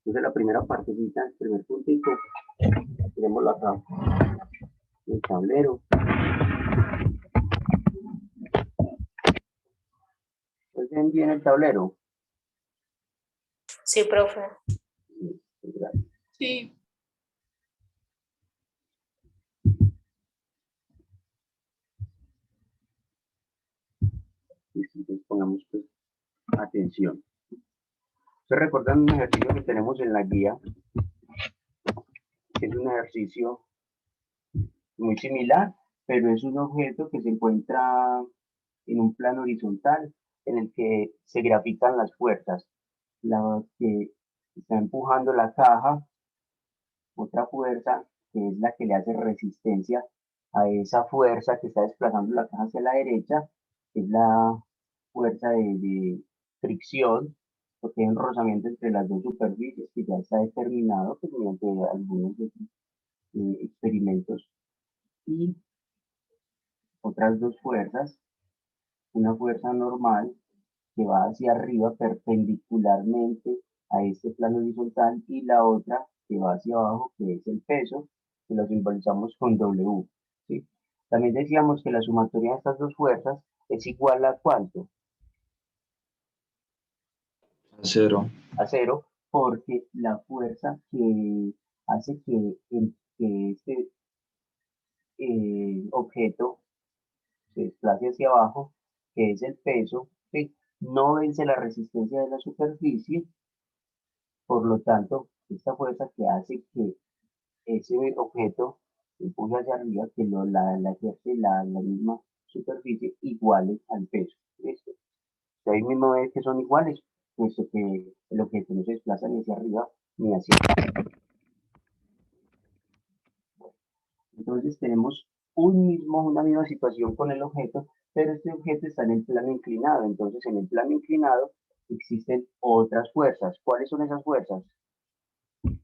Entonces la primera partecita, el primer puntito, tenemos acá, el tablero. ¿Pues ven bien el tablero? Sí, profe. Gracias. Sí. Entonces pongamos pues, atención. Ustedes recuerdan un ejercicio que tenemos en la guía, que es un ejercicio muy similar, pero es un objeto que se encuentra en un plano horizontal en el que se grafican las fuerzas. La que está empujando la caja, otra fuerza que es la que le hace resistencia a esa fuerza que está desplazando la caja hacia la derecha, que es la fuerza de fricción, porque hay un rozamiento entre las dos superficies que ya está determinado pues, mediante algunos experimentos. Y otras dos fuerzas, una fuerza normal que va hacia arriba perpendicularmente a este plano horizontal y la otra que va hacia abajo, que es el peso, que lo simbolizamos con W. ¿Sí? También decíamos que la sumatoria de estas dos fuerzas es igual a ¿cuánto? A cero. A cero, porque la fuerza que hace que este objeto se desplace hacia abajo, que es el peso, ¿sí? No vence la resistencia de la superficie, por lo tanto, esta fuerza que hace que ese objeto empuje hacia arriba, que la ejerce la misma superficie, iguales al peso. ¿Listo? Si ahí mismo ves que son iguales, puesto que el objeto no se desplaza ni hacia arriba ni hacia abajo. Entonces tenemos una misma situación con el objeto, pero este objeto está en el plano inclinado. Entonces en el plano inclinado existen otras fuerzas. ¿Cuáles son esas fuerzas? En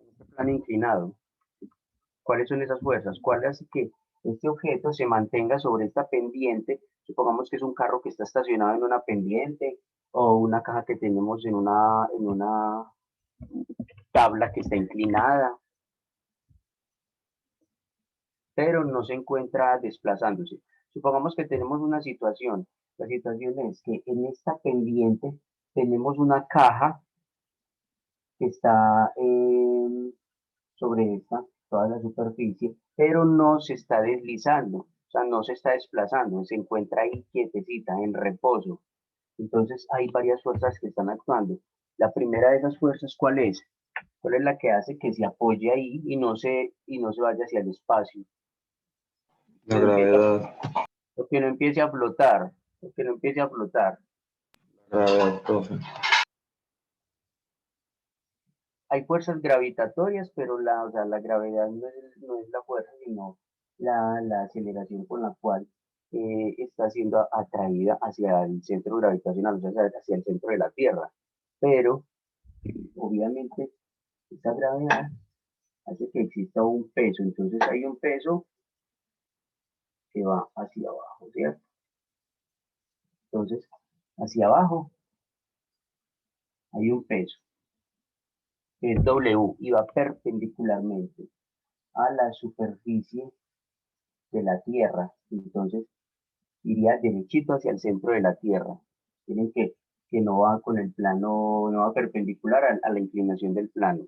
este plano inclinado. ¿Cuáles son esas fuerzas? ¿Cuál hace que este objeto se mantenga sobre esta pendiente? Supongamos que es un carro que está estacionado en una pendiente o una caja que tenemos en una tabla que está inclinada, pero no se encuentra desplazándose. Supongamos que tenemos una situación. La situación es que en esta pendiente tenemos una caja que está sobre toda la superficie, pero no se está deslizando, o sea, no se está desplazando, se encuentra ahí quietecita, en reposo. Entonces hay varias fuerzas que están actuando. La primera de esas fuerzas, ¿cuál es? ¿Cuál es la que hace que se apoye ahí y no se vaya hacia el espacio? La gravedad. O que no empiece a flotar, o que no empiece a flotar. La gravedad, profe. Hay fuerzas gravitatorias, pero o sea, la gravedad no es la fuerza, sino la aceleración con la cual está siendo atraída hacia el centro gravitacional, o sea, hacia el centro de la Tierra. Pero, obviamente, esa gravedad hace que exista un peso. Entonces hay un peso que va hacia abajo, ¿cierto? Entonces, hacia abajo hay un peso, que es W, y va perpendicularmente a la superficie de la Tierra. Entonces, iría derechito hacia el centro de la Tierra. Tienen que no va con el plano, no va perpendicular a la inclinación del plano.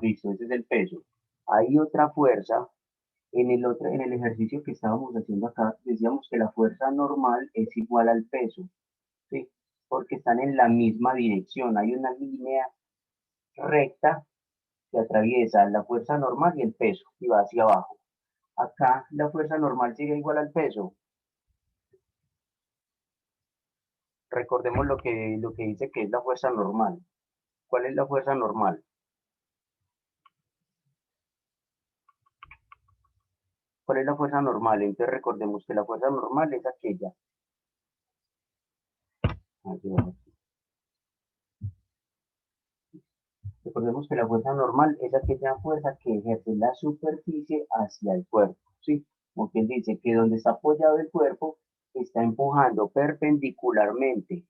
Listo, ese es el peso. Hay otra fuerza. En el ejercicio que estábamos haciendo acá, decíamos que la fuerza normal es igual al peso, ¿sí? Porque están en la misma dirección. Hay una línea recta que atraviesa la fuerza normal y el peso y va hacia abajo. Acá la fuerza normal sería igual al peso. Recordemos lo que dice que es la fuerza normal. ¿Cuál es la fuerza normal? ¿Cuál es la fuerza normal? Entonces recordemos que la fuerza normal es aquella. Recordemos que la fuerza normal es aquella fuerza que ejerce la superficie hacia el cuerpo, ¿sí? Como quien dice que donde está apoyado el cuerpo está empujando perpendicularmente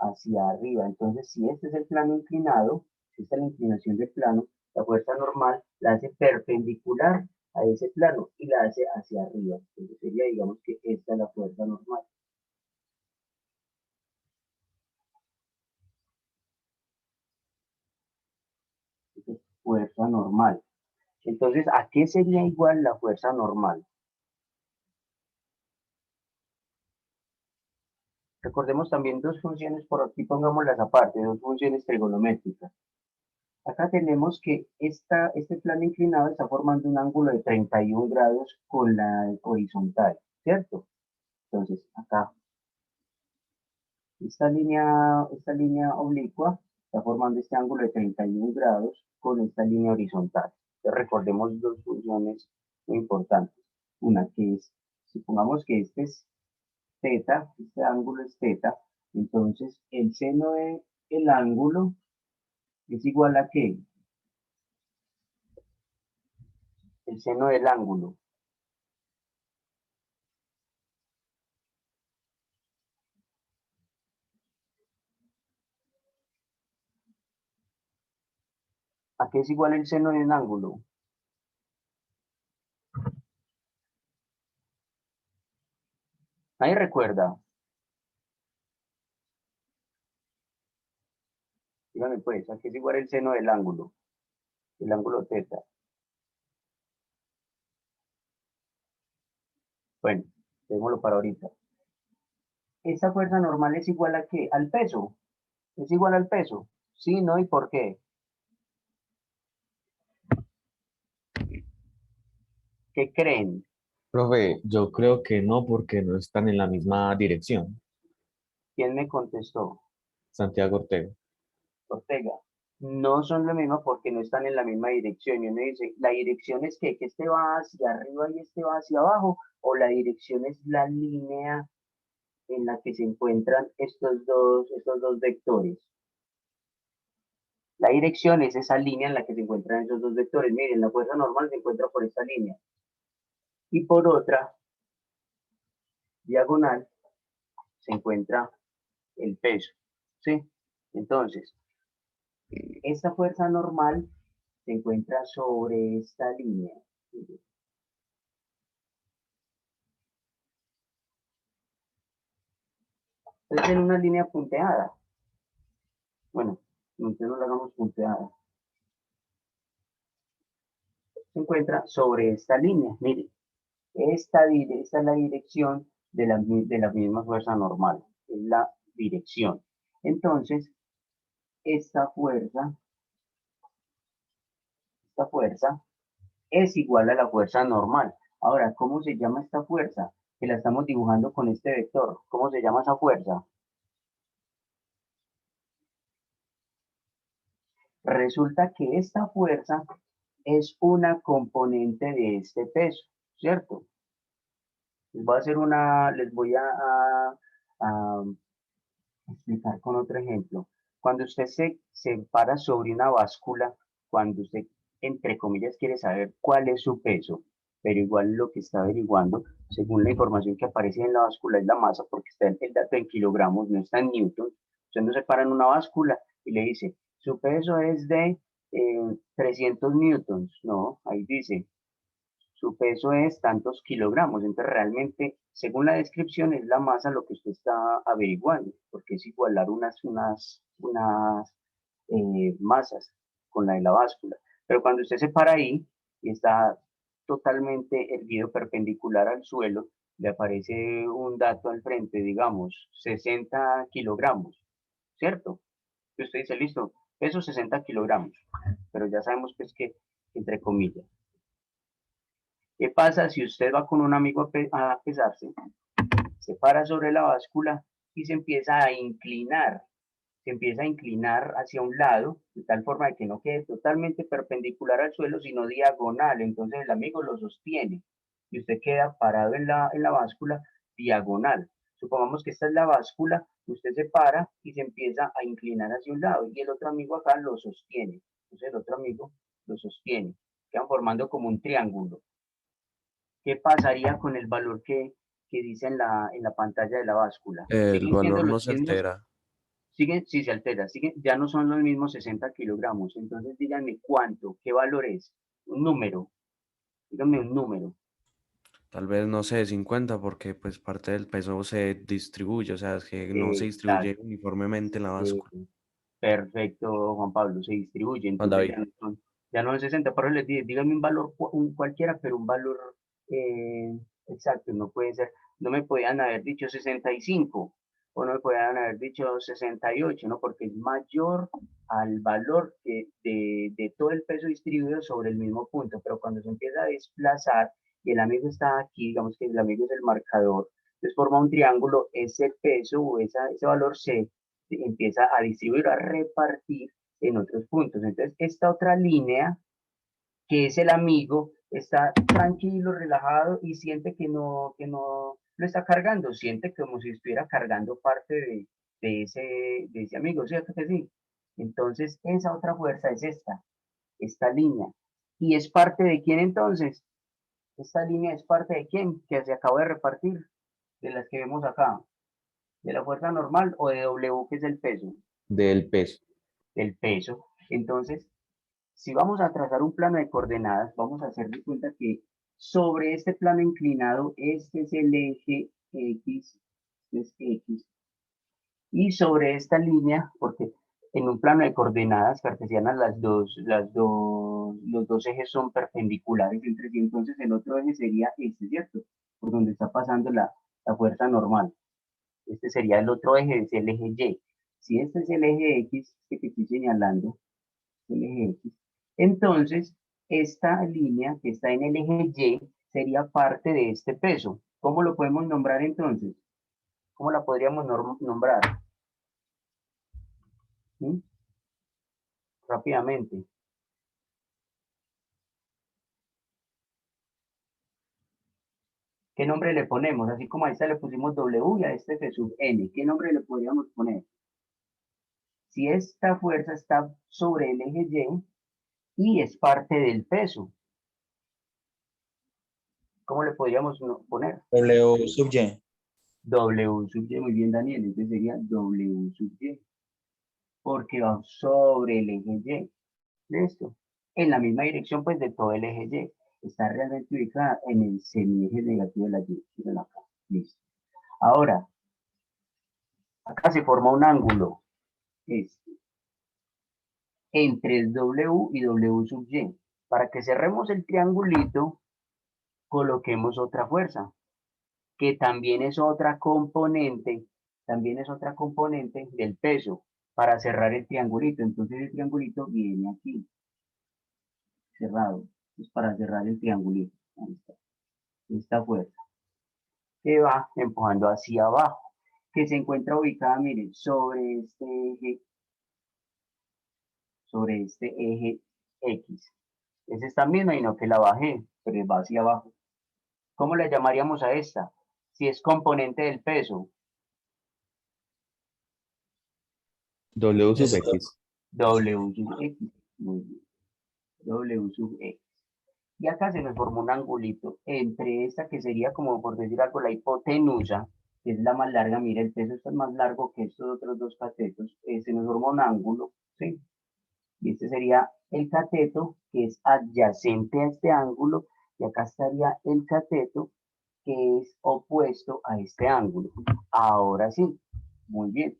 hacia arriba. Entonces, si este es el plano inclinado, si esta es la inclinación del plano, la fuerza normal la hace perpendicular a ese plano y la hace hacia arriba. Entonces sería, digamos que esta es la fuerza normal. Entonces, fuerza normal. Entonces, ¿a qué sería igual la fuerza normal? Recordemos también dos funciones, por aquí pongámoslas aparte, dos funciones trigonométricas. Acá tenemos que este plano inclinado está formando un ángulo de 31 grados con la horizontal, ¿cierto? Entonces, acá, esta línea oblicua está formando este ángulo de 31 grados con esta línea horizontal. Entonces, recordemos dos funciones muy importantes. Una que es, supongamos que este es teta, este ángulo es teta, entonces el seno del ángulo es igual a ¿qué? El seno del ángulo. ¿A qué es igual el seno de un ángulo? ¿Nadie recuerda? Dígame pues, ¿a qué es igual el seno del ángulo? El ángulo teta. Bueno, dejémoslo para ahorita. ¿Esta fuerza normal es igual a qué? Al peso. ¿Es igual al peso? Sí, no, ¿y por qué? ¿Qué creen? Profe, yo creo que no, porque no están en la misma dirección. ¿Quién me contestó? Santiago Ortega. Ortega. No son lo mismo porque no están en la misma dirección. Y uno dice, ¿la dirección es que este va hacia arriba y este va hacia abajo? ¿O la dirección es la línea en la que se encuentran estos dos vectores? La dirección es esa línea en la que se encuentran esos dos vectores. Miren, la fuerza normal se encuentra por esta línea. Y por otra diagonal se encuentra el peso. ¿Sí? Entonces, esta fuerza normal se encuentra sobre esta línea. Es en una línea punteada. Bueno, entonces no la hagamos punteada. Se encuentra sobre esta línea. Miren, esta es la dirección de la misma fuerza normal. Es la dirección. Entonces, esta fuerza es igual a la fuerza normal. Ahora, ¿cómo se llama esta fuerza? Que la estamos dibujando con este vector. ¿Cómo se llama esa fuerza? Resulta que esta fuerza es una componente de este peso, ¿cierto? Les voy a explicar con otro ejemplo. Cuando usted se para sobre una báscula, cuando usted, entre comillas, quiere saber cuál es su peso, pero igual lo que está averiguando, según la información que aparece en la báscula, es la masa, porque está el dato en kilogramos, no está en newton. Usted no se para en una báscula y le dice, su peso es de 300 newtons. No, ahí dice, su peso es tantos kilogramos. Entonces, realmente, según la descripción, es la masa lo que usted está averiguando, porque es igualar unas masas con la de la báscula. Pero cuando usted se para ahí y está totalmente erguido perpendicular al suelo, le aparece un dato al frente, digamos, 60 kilogramos, ¿cierto? Y usted dice, listo, peso 60 kilogramos, pero ya sabemos pues que, entre comillas. ¿Qué pasa si usted va con un amigo a pesarse, se para sobre la báscula y se empieza a inclinar hacia un lado, de tal forma de que no quede totalmente perpendicular al suelo, sino diagonal? Entonces el amigo lo sostiene y usted queda parado en la báscula diagonal. Supongamos que esta es la báscula, usted se para y se empieza a inclinar hacia un lado y el otro amigo acá lo sostiene. Entonces el otro amigo lo sostiene. Quedan formando como un triángulo. ¿Qué pasaría con el valor que dice en la pantalla de la báscula? El Siguen siendo valor no los se mismos, altera. sí se altera, ya no son los mismos 60 kilogramos. Entonces díganme cuánto, qué valor es, un número, díganme un número. Tal vez, no sé, 50, porque pues parte del peso se distribuye, o sea, es que no se distribuye Exacto. uniformemente en la báscula. Perfecto, Juan Pablo, se distribuye, Juan entonces David. ya no es 60, por eso les dije, díganme un valor cualquiera, pero un valor exacto, no puede ser, no me podían haber dicho 65, o no me podían haber dicho 68, ¿no? Porque es mayor al valor de todo el peso distribuido sobre el mismo punto, pero cuando se empieza a desplazar y el amigo está aquí, digamos que el amigo es el marcador, entonces forma un triángulo, ese peso o ese valor se empieza a distribuir, a repartir en otros puntos. Entonces, esta otra línea, que es el amigo, está tranquilo, relajado y siente que no lo está cargando, siente como si estuviera cargando parte de ese amigo, ¿cierto que sí? Entonces, esa otra fuerza es esta línea. ¿Y es parte de quién entonces? Esta línea es parte de quién, que se acaba de repartir, de las que vemos acá, de la fuerza normal o de W, que es el peso. Del peso. Del peso. Entonces, si vamos a trazar un plano de coordenadas, vamos a hacer de cuenta que sobre este plano inclinado, este es el eje X, es X, y sobre esta línea, porque en un plano de coordenadas cartesianas los dos ejes son perpendiculares entre sí, entonces el otro eje sería este, ¿cierto? Por donde está pasando la fuerza normal. Este sería el otro eje, es el eje Y. Si este es el eje X, que estoy señalando, el eje X, entonces esta línea que está en el eje Y sería parte de este peso. ¿Cómo lo podemos nombrar entonces? ¿Cómo la podríamos nombrar? ¿Sí? Rápidamente. ¿Qué nombre le ponemos? Así como a esta le pusimos W y a este F sub N. ¿Qué nombre le podríamos poner? Si esta fuerza está sobre el eje Y es parte del peso, ¿cómo le podríamos poner? W sub Y. W sub Y, muy bien, Daniel, entonces sería W sub Y, porque va sobre el eje Y, ¿listo? En la misma dirección, pues, de todo el eje Y. Está realmente ubicada en el semieje negativo de la Y, miren acá, listo. Ahora, acá se forma un ángulo, este, entre el W y W sub Y. Para que cerremos el triangulito, coloquemos otra fuerza, que también es otra componente del peso para cerrar el triangulito. Entonces el triangulito viene aquí, cerrado. Es para cerrar el triangulito. Ahí está. Esta fuerza que va empujando hacia abajo, que se encuentra ubicada, miren, sobre este eje X. Es esta misma y no que la bajé, pero va hacia abajo. ¿Cómo le llamaríamos a esta? Si es componente del peso, W sub Esto. X. W sub X. Muy bien. W sub X. Y acá se nos formó un angulito entre esta que sería como por decir algo la hipotenusa, que es la más larga, mira el peso está más largo que estos otros dos catetos, se nos formó un ángulo, ¿sí? Y este sería el cateto que es adyacente a este ángulo y acá estaría el cateto que es opuesto a este ángulo. Ahora sí, muy bien.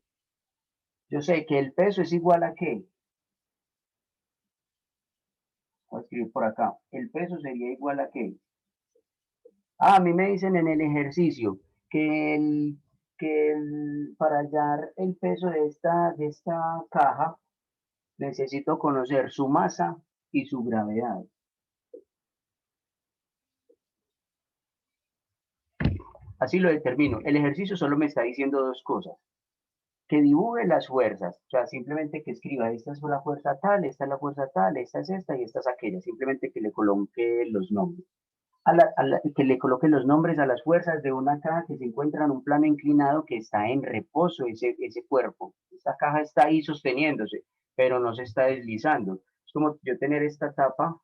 Yo sé que el peso es igual a ¿qué? Voy a escribir por acá. El peso sería igual a ¿qué? Ah, a mí me dicen en el ejercicio para hallar el peso de esta caja necesito conocer su masa y su gravedad. Así lo determino. El ejercicio solo me está diciendo dos cosas. Que dibuje las fuerzas, o sea, simplemente que escriba, esta es la fuerza tal, esta es la fuerza tal, esta es esta y esta es aquella. Simplemente que le coloque los nombres. Que le coloque los nombres a las fuerzas de una caja que se encuentra en un plano inclinado que está en reposo ese cuerpo. Esta caja está ahí sosteniéndose, pero no se está deslizando. Es como yo tener esta tapa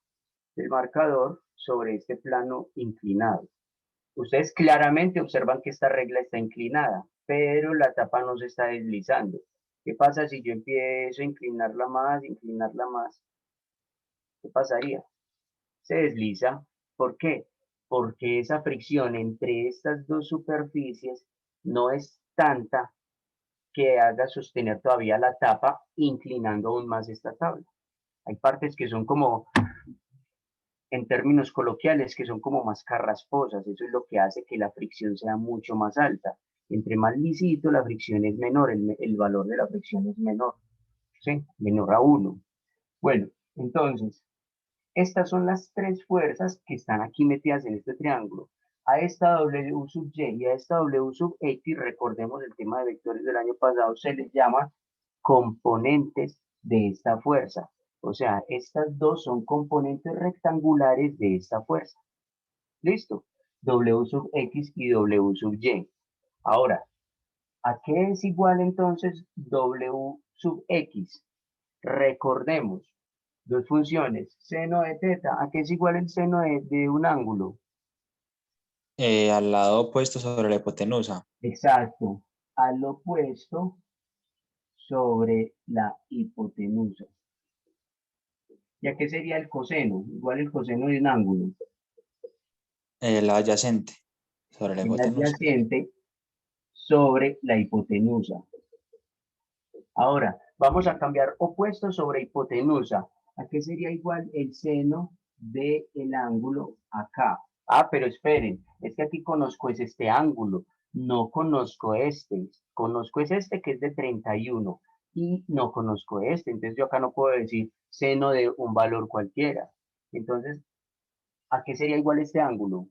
del marcador sobre este plano inclinado. Ustedes claramente observan que esta regla está inclinada, pero la tapa no se está deslizando. ¿Qué pasa si yo empiezo a inclinarla más, inclinarla más? ¿Qué pasaría? Se desliza. ¿Por qué? Porque esa fricción entre estas dos superficies no es tanta que haga sostener todavía la tapa, inclinando aún más esta tabla. Hay partes que son como, en términos coloquiales, que son como más carrasposas. Eso es lo que hace que la fricción sea mucho más alta. Entre más lisito, la fricción es menor, el valor de la fricción es menor, ¿sí? Menor a 1. Bueno, entonces, estas son las tres fuerzas que están aquí metidas en este triángulo. A esta W sub Y y a esta W sub X, recordemos el tema de vectores del año pasado, se les llama componentes de esta fuerza. O sea, estas dos son componentes rectangulares de esta fuerza. ¿Listo? W sub X y W sub Y. Ahora, ¿a qué es igual entonces W sub X? Recordemos, dos funciones, seno de teta. ¿A qué es igual el seno de un ángulo? Al lado opuesto sobre la hipotenusa. Exacto, al opuesto sobre la hipotenusa. ¿Y a qué sería el coseno? Igual el coseno de un ángulo. La adyacente sobre la El hipotenusa. adyacente sobre la hipotenusa. Ahora, vamos a cambiar opuesto sobre hipotenusa. ¿A qué sería igual el seno del ángulo acá? Ah, pero esperen, es que aquí conozco es este ángulo, no conozco este. Conozco es este que es de 31 y no conozco este. Entonces yo acá no puedo decir seno de un valor cualquiera. Entonces, ¿a qué sería igual este ángulo?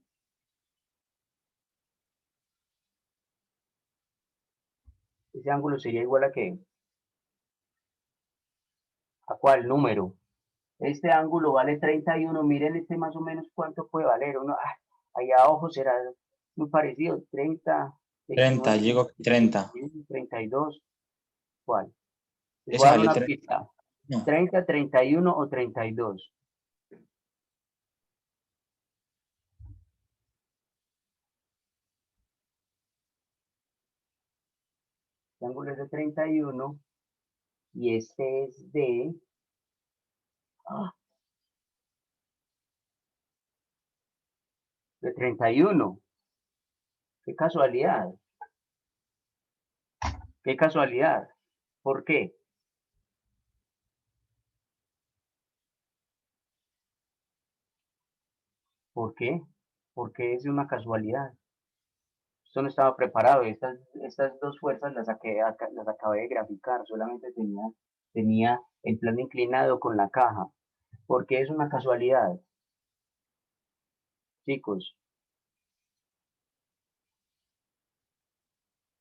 Ese ángulo sería igual a qué? ¿A cuál número? Este ángulo vale 31. Miren este más o menos cuánto puede valer. Uno, allá abajo será muy parecido. 30, 30, 29, llego 30. 32. ¿Cuál? Les voy Ese a dar vale una 30. pista. No, 30, 31 o 32. Este ángulo es de 31 y este es de 31. Qué casualidad. Qué casualidad. ¿Por qué? ¿Por qué? Porque es una casualidad. Esto no estaba preparado. Estas dos fuerzas las acabé de graficar. Solamente tenía el plano inclinado con la caja. ¿Por qué es una casualidad? Chicos,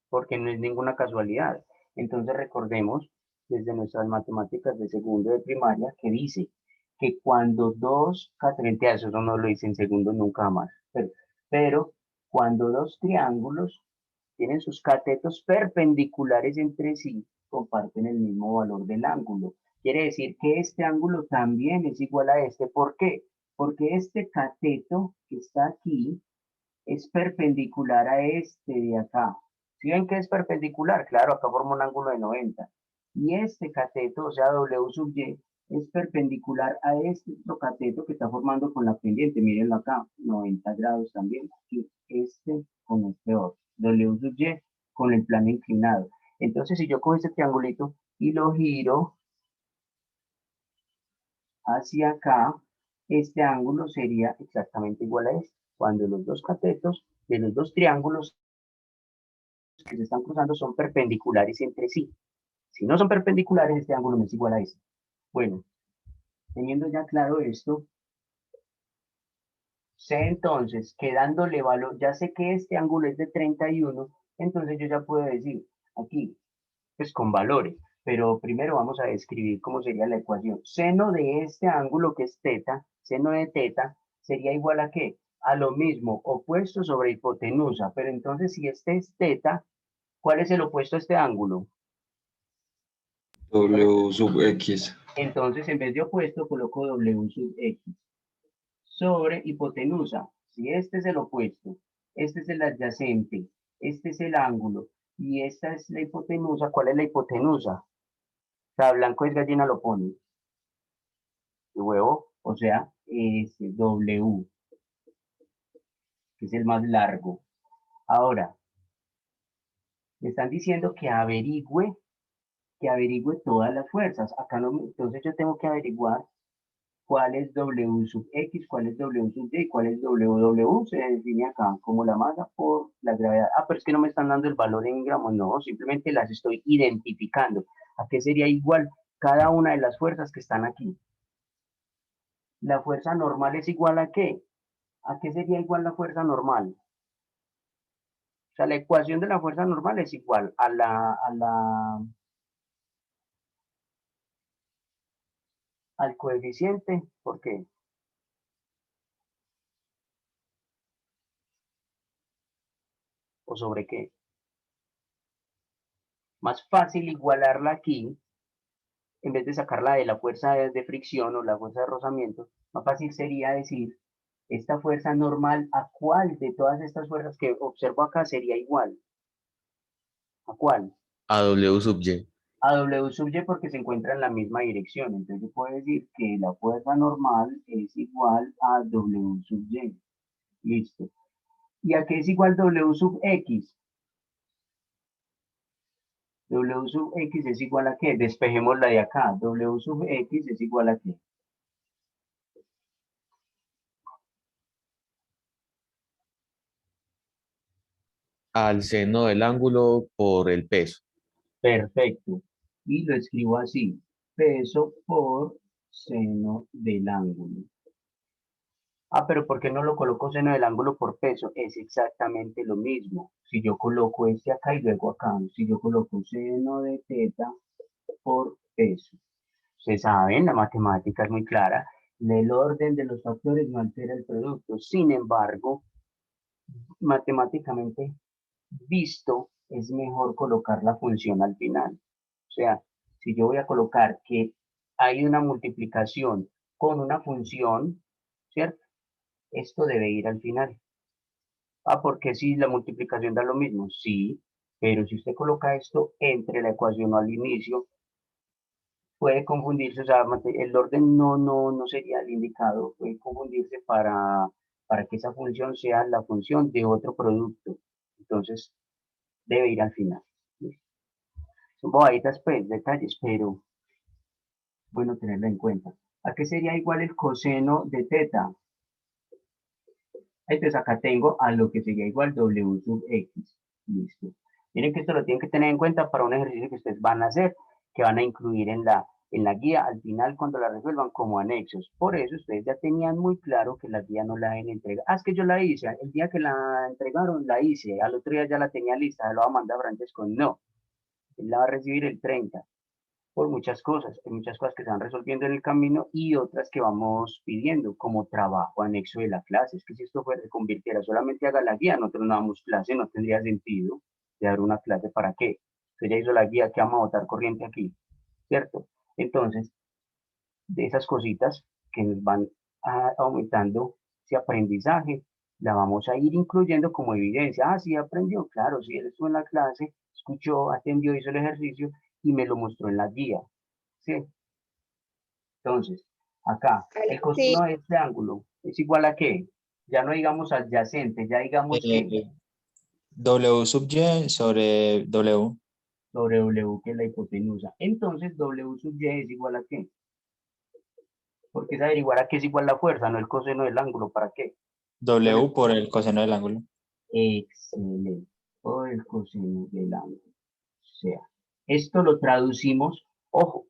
porque no es ninguna casualidad. Entonces recordemos desde nuestras matemáticas de segundo de primaria que dice que cuando dos, frente a eso no lo hice en segundo nunca más, pero cuando dos triángulos tienen sus catetos perpendiculares entre sí, comparten el mismo valor del ángulo. Quiere decir que este ángulo también es igual a este. ¿Por qué? Porque este cateto que está aquí es perpendicular a este de acá. ¿Sí ven que es perpendicular? Claro, acá forma un ángulo de 90. Y este cateto, o sea, W sub Y, es perpendicular a este otro cateto que está formando con la pendiente. Mírenlo acá, 90 grados también. Aquí, este con este otro. W sub Y con el plano inclinado. Entonces, si yo cojo este triangulito y lo giro hacia acá, este ángulo sería exactamente igual a este. Cuando los dos catetos de los dos triángulos que se están cruzando son perpendiculares entre sí. Si no son perpendiculares, este ángulo no es igual a este. Bueno, teniendo ya claro esto, sé entonces que dándole valor, ya sé que este ángulo es de 31, entonces yo ya puedo decir aquí, pues con valores, pero primero vamos a describir cómo sería la ecuación. Seno de este ángulo que es teta, seno de teta, sería igual a ¿qué? A lo mismo, opuesto sobre hipotenusa, pero entonces si este es teta, ¿cuál es el opuesto a este ángulo? W sub X. Entonces, en vez de opuesto, coloco W sub X sobre hipotenusa. Si este es el opuesto, este es el adyacente, este es el ángulo, Y esta es la hipotenusa. ¿Cuál es la hipotenusa? O sea, blanco es gallina, lo pone. El huevo, o sea, es W, que es el más largo. Ahora, me están diciendo que averigüe todas las fuerzas. Acá no, entonces yo tengo que averiguar cuál es W sub X, cuál es W sub Y, cuál es W. Se define acá como la masa por la gravedad. Ah, pero es que no me están dando el valor en gramos, no, simplemente las estoy identificando. ¿A qué sería igual cada una de las fuerzas que están aquí? ¿La fuerza normal es igual a qué? ¿A qué sería igual la fuerza normal? O sea, la ecuación de la fuerza normal es igual al coeficiente. ¿Por qué? ¿O sobre qué? Más fácil igualarla aquí, en vez de sacarla de la fuerza de fricción o la fuerza de rozamiento, más fácil sería decir, esta fuerza normal, ¿a cuál de todas estas fuerzas que observo acá sería igual? ¿A cuál? A W sub Y. A W sub Y porque se encuentra en la misma dirección. Entonces yo puedo decir que la fuerza normal es igual a W sub Y. Listo. ¿Y a qué es igual W sub X? W sub X es igual a qué? Despejémosla de acá. W sub X es igual a qué? Al seno del ángulo por el peso. Perfecto. Y lo escribo así. Peso por seno del ángulo. Ah, pero ¿por qué no lo coloco seno del ángulo por peso? Es exactamente lo mismo. Si yo coloco este acá y luego acá, si yo coloco seno de teta por peso. Se saben, la matemática es muy clara. El orden de los factores no altera el producto. Sin embargo, matemáticamente visto, es mejor colocar la función al final. O sea, si yo voy a colocar que hay una multiplicación con una función, ¿cierto? Esto debe ir al final. Ah, porque si la multiplicación da lo mismo, sí, pero si usted coloca esto entre la ecuación o al inicio, puede confundirse, o sea, el orden no sería el indicado, puede confundirse para que esa función sea la función de otro producto. Entonces, debe ir al final. Son bobaditas, pues, detalles, pero bueno tenerlo en cuenta. ¿A qué sería igual el coseno de teta? Entonces acá tengo a lo que sería igual W sub X. Listo. Miren que esto lo tienen que tener en cuenta para un ejercicio que ustedes van a hacer, que van a incluir en la guía al final cuando la resuelvan como anexos. Por eso ustedes ya tenían muy claro que la guía no la deben entregar. Ah, es que yo la hice, el día que la entregaron la hice, al otro día ya la tenía lista, lo va a mandar a Francesco. No, él la va a recibir el 30 por muchas cosas. Hay muchas cosas que se van resolviendo en el camino y otras que vamos pidiendo como trabajo anexo de la clase. Es que si esto se convirtiera solamente haga la guía, nosotros no damos clase, no tendría sentido de dar una clase para qué. Usted ya hizo la guía, que vamos a botar corriente aquí, ¿cierto? Entonces, de esas cositas que nos van aumentando ese aprendizaje, la vamos a ir incluyendo como evidencia. Ah, sí aprendió, claro, sí, él estuvo en la clase, escuchó, atendió, hizo el ejercicio y me lo mostró en la guía. ¿Sí? Entonces, acá, el Sí, coseno de este ángulo es igual a qué? Ya no digamos adyacente, ya digamos que W sub Y sobre W. sobre W, que es la hipotenusa. Entonces, W sub Y es igual a qué? Porque es averiguar a qué es igual la fuerza, no el coseno del ángulo. ¿Para qué? Entonces, W por el coseno del ángulo. excelente. Por el coseno del ángulo. O sea, esto lo traducimos, ojo,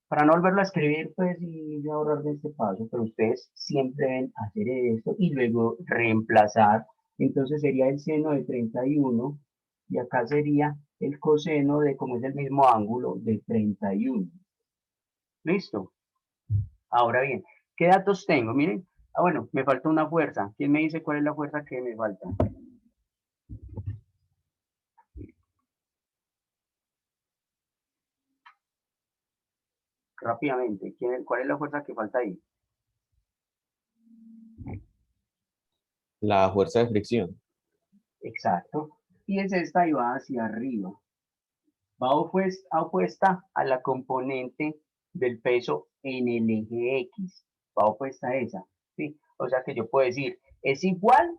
para no volverlo a escribir, pues, y yo ahorrar de este paso, pero ustedes siempre deben hacer esto y luego reemplazar. Entonces sería el seno de 31 y acá sería el coseno de, como es el mismo ángulo, de 31. ¿Listo? Ahora bien, ¿qué datos tengo? Miren, bueno, me falta una fuerza. ¿Quién me dice cuál es la fuerza que me falta? Rápidamente, ¿cuál es la fuerza que falta ahí? La fuerza de fricción. Exacto. y es esta y va hacia arriba. Va opuesta a la componente del peso en el eje X. Va opuesta a esa, ¿sí? O sea que yo puedo decir, es igual,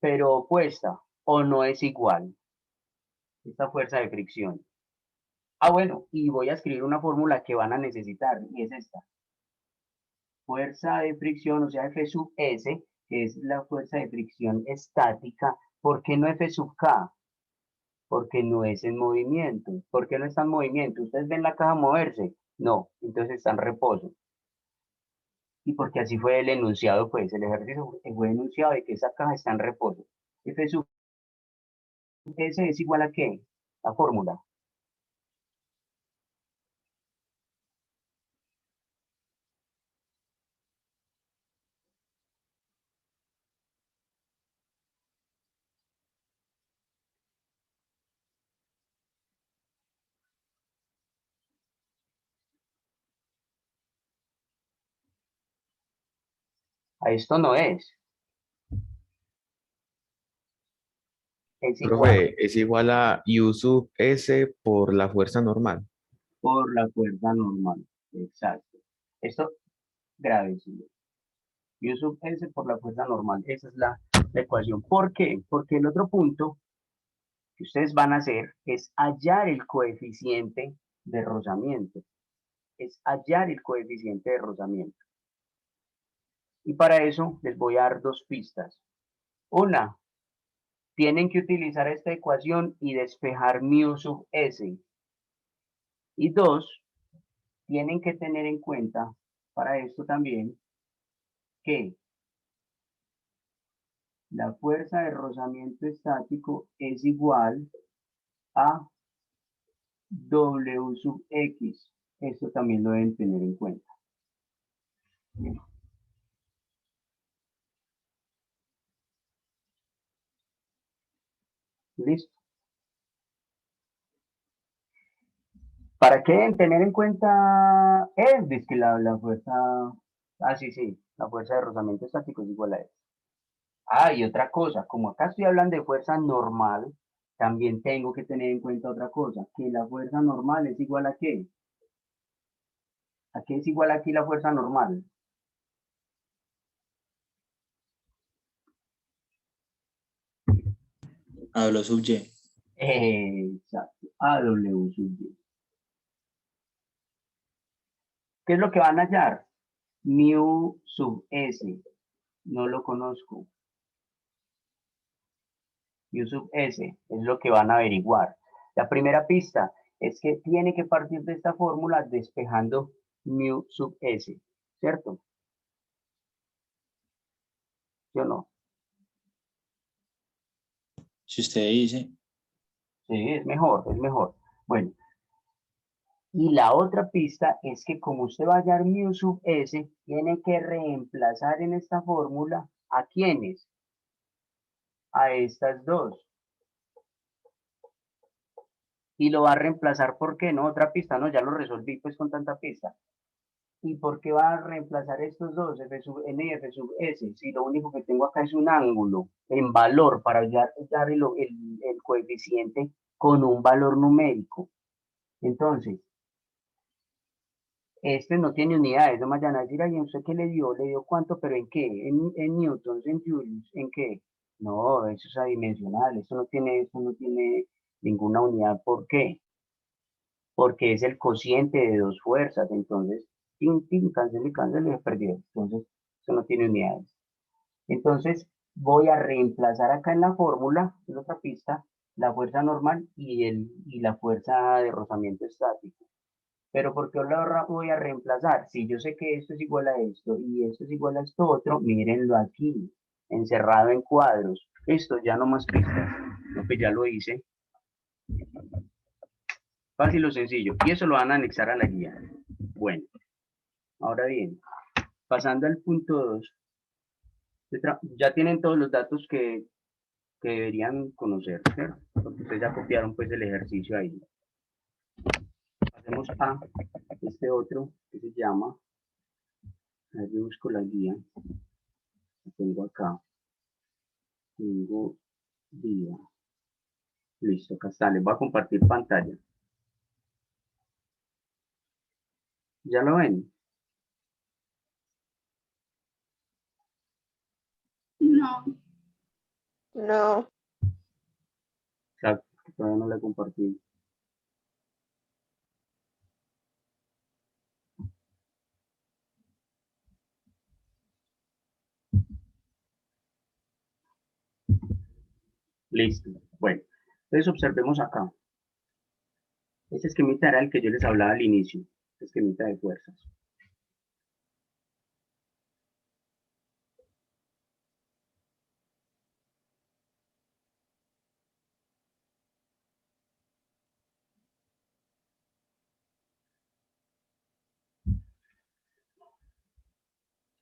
pero opuesta, o no es igual. Esta fuerza de fricción. Ah, bueno, y voy a escribir una fórmula que van a necesitar, y es esta. Fuerza de fricción, o sea, F sub S, que es la fuerza de fricción estática. ¿Por qué no F sub K? Porque no es en movimiento. ¿Por qué no está en movimiento? ¿Ustedes ven la caja moverse? No, entonces está en reposo. Y porque así fue el enunciado, pues el ejercicio fue enunciado de que esa caja está en reposo. F sub S es igual a ¿qué? La fórmula. A esto no es. Es igual Profe, es igual a U sub S por la fuerza normal. por la fuerza normal. Exacto. Esto, grábenselo. U sub S por la fuerza normal. Esa es la ecuación. ¿Por qué? Porque el otro punto que ustedes van a hacer es hallar el coeficiente de rozamiento. Es hallar el coeficiente de rozamiento. Y para eso les voy a dar dos pistas. Una, tienen que utilizar esta ecuación y despejar mu sub S. Y dos, tienen que tener en cuenta para esto también que la fuerza de rozamiento estático es igual a W sub X. Esto también lo deben tener en cuenta. ¿Listo? ¿Para qué deben tener en cuenta? Es que la fuerza... Ah, sí, la fuerza de rozamiento estático es igual a eso. Ah, y otra cosa, como acá estoy hablando de fuerza normal, también tengo que tener en cuenta otra cosa, que la fuerza normal es igual a ¿qué? ¿A qué es igual aquí la fuerza normal? A W sub Y. Exacto, AW sub Y. ¿Qué es lo que van a hallar? Mu sub S, no lo conozco. Mu sub S es lo que van a averiguar. La primera pista es que tiene que partir de esta fórmula despejando mu sub S, ¿cierto? ¿Sí o no? Si usted dice, Sí, es mejor, es mejor. Bueno, y la otra pista es que como usted va a hallar mu sub S, tiene que reemplazar en esta fórmula ¿a quiénes? A estas dos. Y lo va a reemplazar, ¿por qué? No, otra pista, no, ya lo resolví pues con tanta pista. ¿Y por qué va a reemplazar estos dos, F sub N y F sub S? Si lo único que tengo acá es un ángulo en valor para hallar el coeficiente con un valor numérico. Entonces, este no tiene unidades, no me vayan a decir, ay, ¿usted qué le dio? ¿Le dio cuánto? ¿Pero en qué? ¿En newtons? ¿En joules? ¿En qué? No, eso es adimensional, eso no tiene ninguna unidad. ¿Por qué? Porque es el cociente de dos fuerzas, entonces, cancel y se perdió. Entonces, eso no tiene unidades. Entonces, voy a reemplazar acá en la fórmula, en otra pista, la fuerza normal y la fuerza de rozamiento estático. Pero ¿por qué lo voy a reemplazar? Si yo sé que esto es igual a esto y esto es igual a esto otro, mírenlo aquí, encerrado en cuadros. Esto ya no más pistas. No, pues ya lo hice. Fácil o sencillo. Y eso lo van a anexar a la guía. Bueno, ahora bien, pasando al punto 2. Ya tienen todos los datos que deberían conocer, ¿cierto? Porque ustedes ya copiaron pues el ejercicio ahí. Pasemos a este otro que se llama, a ver, busco la guía, la tengo acá, tengo día. Listo, acá está. Les voy a compartir pantalla. ¿Ya lo ven? No. No. Exacto, todavía no le compartí. Listo. Bueno, entonces observemos acá. Este esquemita era el que yo les hablaba al inicio. Este esquemita de fuerzas.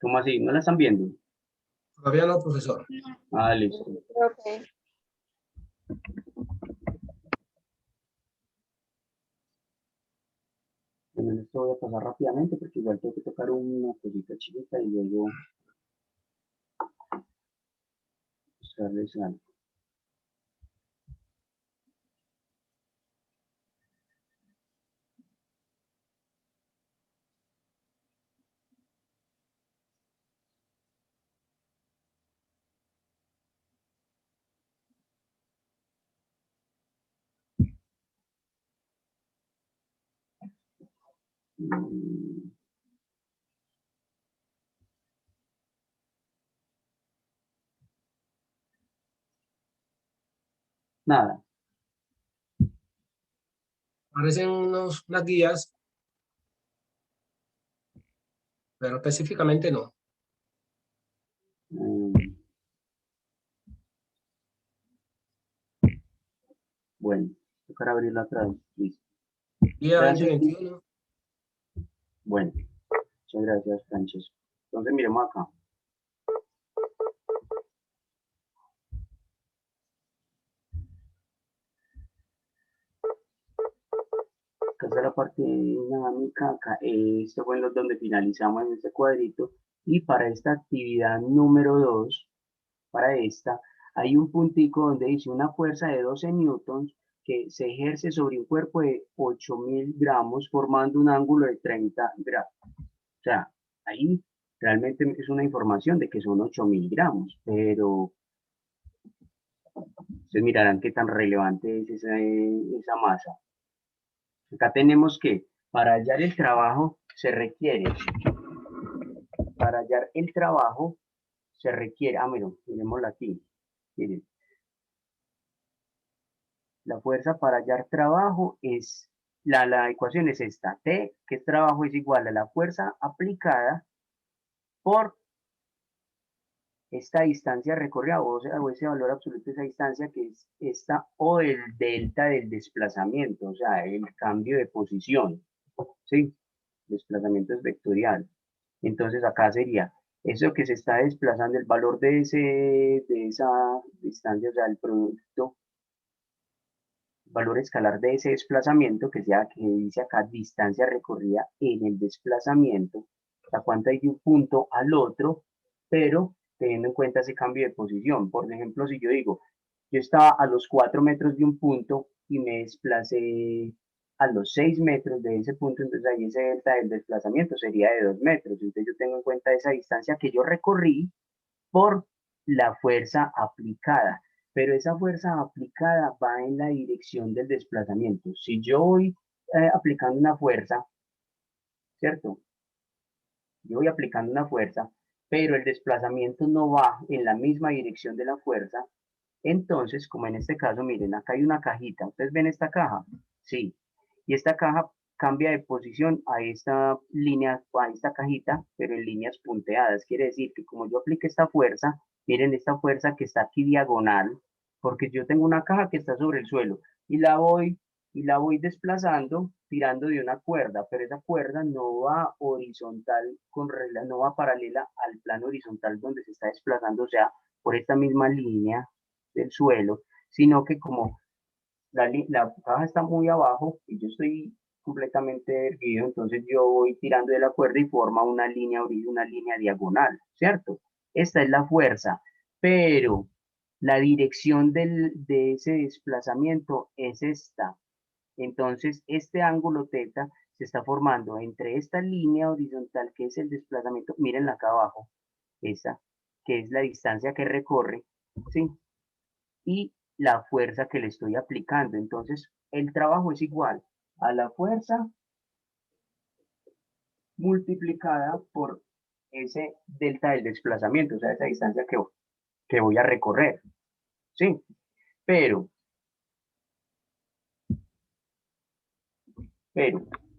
¿Cómo así? ¿No la están viendo? Todavía no, profesor. Ah, listo. Creo que Bueno, esto voy a pasar rápidamente porque igual tengo que tocar una cosita chiquita y luego mostrarles algo. Mm, Nada. Aparecen unas guías, pero específicamente no. Mm, Bueno, tocar abrirla otra vez. Listo. Guía Gracias. 2021. Bueno, muchas gracias, Francesco. Entonces, miremos acá. Acá está la parte dinámica. Acá, esto fue donde finalizamos en este cuadrito. Y para esta actividad número 2, para esta, hay un puntico donde dice una fuerza de 12 newtons que se ejerce sobre un cuerpo de 8.000 gramos formando un ángulo de 30 grados. O sea, ahí realmente es una información de que son 8.000 gramos, pero ustedes mirarán qué tan relevante es esa masa. Acá tenemos que para hallar el trabajo se requiere, bueno, miremosla aquí, miren, la fuerza para hallar trabajo es, la ecuación es esta, T, que es trabajo, es igual a la fuerza aplicada por esta distancia recorrida, o sea, o ese valor absoluto de esa distancia que es esta, o el delta del desplazamiento, o sea, el cambio de posición, ¿sí? Desplazamiento es vectorial. Entonces acá sería eso que se está desplazando, el valor de esa distancia, o sea, el producto, valor escalar de ese desplazamiento, que dice acá distancia recorrida en el desplazamiento, o sea, cuánto hay de un punto al otro, pero teniendo en cuenta ese cambio de posición. Por ejemplo, si yo digo, yo estaba a los 4 metros de un punto y me desplacé a los 6 metros de ese punto, entonces ahí ese delta del desplazamiento sería de 2 metros. Entonces yo tengo en cuenta esa distancia que yo recorrí por la fuerza aplicada, pero esa fuerza aplicada va en la dirección del desplazamiento. Si yo voy aplicando una fuerza, ¿cierto? Yo voy aplicando una fuerza, pero el desplazamiento no va en la misma dirección de la fuerza, entonces, como en este caso, miren, acá hay una cajita. ¿Ustedes ven esta caja? Sí. Y esta caja cambia de posición a esta línea, a esta cajita, pero en líneas punteadas. Quiere decir que como yo aplique esta fuerza, miren esta fuerza que está aquí diagonal, porque yo tengo una caja que está sobre el suelo y la voy desplazando tirando de una cuerda, pero esa cuerda no va horizontal no va paralela al plano horizontal donde se está desplazando, o sea, por esta misma línea del suelo, sino que como la caja está muy abajo y yo estoy completamente erguido, entonces yo voy tirando de la cuerda y forma una línea diagonal, ¿cierto? Esta es la fuerza, pero La dirección de ese desplazamiento es esta. Entonces, este ángulo θ se está formando entre esta línea horizontal que es el desplazamiento, mírenla acá abajo, esa, que es la distancia que recorre, ¿sí? Y la fuerza que le estoy aplicando. Entonces, el trabajo es igual a la fuerza multiplicada por ese delta del desplazamiento, o sea, esa distancia que voy a recorrer, ¿sí? Pero,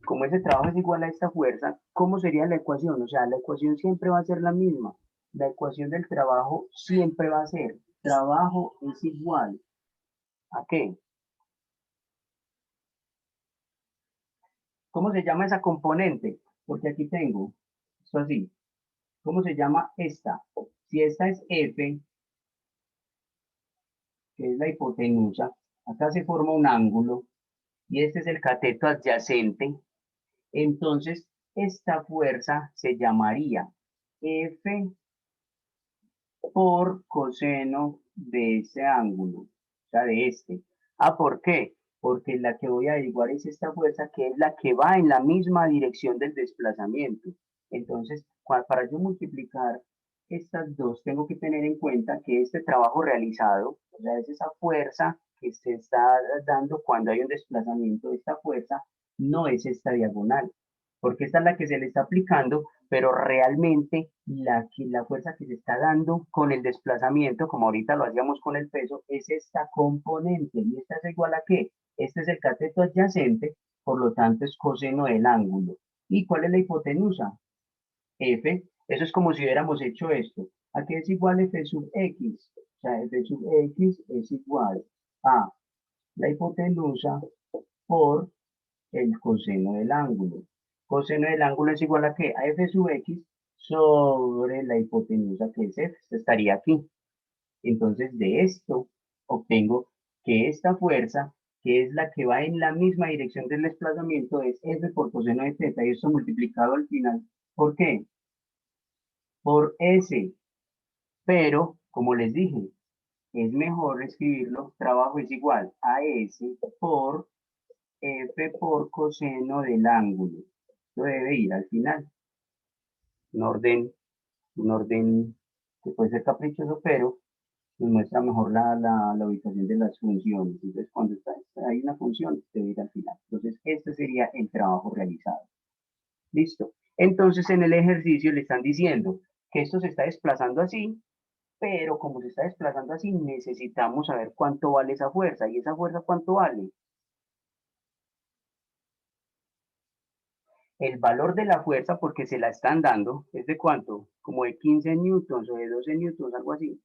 como ese trabajo es igual a esta fuerza, ¿cómo sería la ecuación? O sea, la ecuación siempre va a ser la misma. La ecuación del trabajo siempre va a ser, trabajo es igual ¿a qué? ¿Cómo se llama esa componente? Porque aquí tengo, esto así, ¿cómo se llama esta? Si esta es F, que es la hipotenusa, acá se forma un ángulo, y este es el cateto adyacente, entonces esta fuerza se llamaría F por coseno de ese ángulo, o sea, de este. Ah, ¿por qué? Porque la que voy a averiguar es esta fuerza, que es la que va en la misma dirección del desplazamiento. Entonces, para yo multiplicar estas dos, tengo que tener en cuenta que este trabajo realizado, o sea, es esa fuerza que se está dando cuando hay un desplazamiento, esta fuerza no es esta diagonal, porque esta es la que se le está aplicando, pero realmente la fuerza que se está dando con el desplazamiento, como ahorita lo hacíamos con el peso, es esta componente. ¿Y esta es igual a qué? Este es el cateto adyacente, por lo tanto es coseno del ángulo. ¿Y cuál es la hipotenusa? F. Eso es como si hubiéramos hecho esto. ¿A qué es igual F sub X? O sea, F sub X es igual a la hipotenusa por el coseno del ángulo. Coseno del ángulo es igual a ¿qué? A F sub X sobre la hipotenusa que es F. Esto estaría aquí. Entonces, de esto obtengo que esta fuerza, que es la que va en la misma dirección del desplazamiento, es F por coseno de θ, y esto multiplicado al final. ¿Por qué? Por S. Pero, como les dije, es mejor escribirlo, trabajo es igual a S por F por coseno del ángulo. Esto debe ir al final. Un orden que puede ser caprichoso, pero nos muestra mejor la ubicación de las funciones. Entonces, cuando hay una función, debe ir al final. Entonces, este sería el trabajo realizado. ¿Listo? Entonces, en el ejercicio le están diciendo que esto se está desplazando así, pero como se está desplazando así, necesitamos saber cuánto vale esa fuerza. ¿Y esa fuerza cuánto vale? El valor de la fuerza, porque se la están dando, es de cuánto, como de 15 newtons o de 12 newtons, algo así,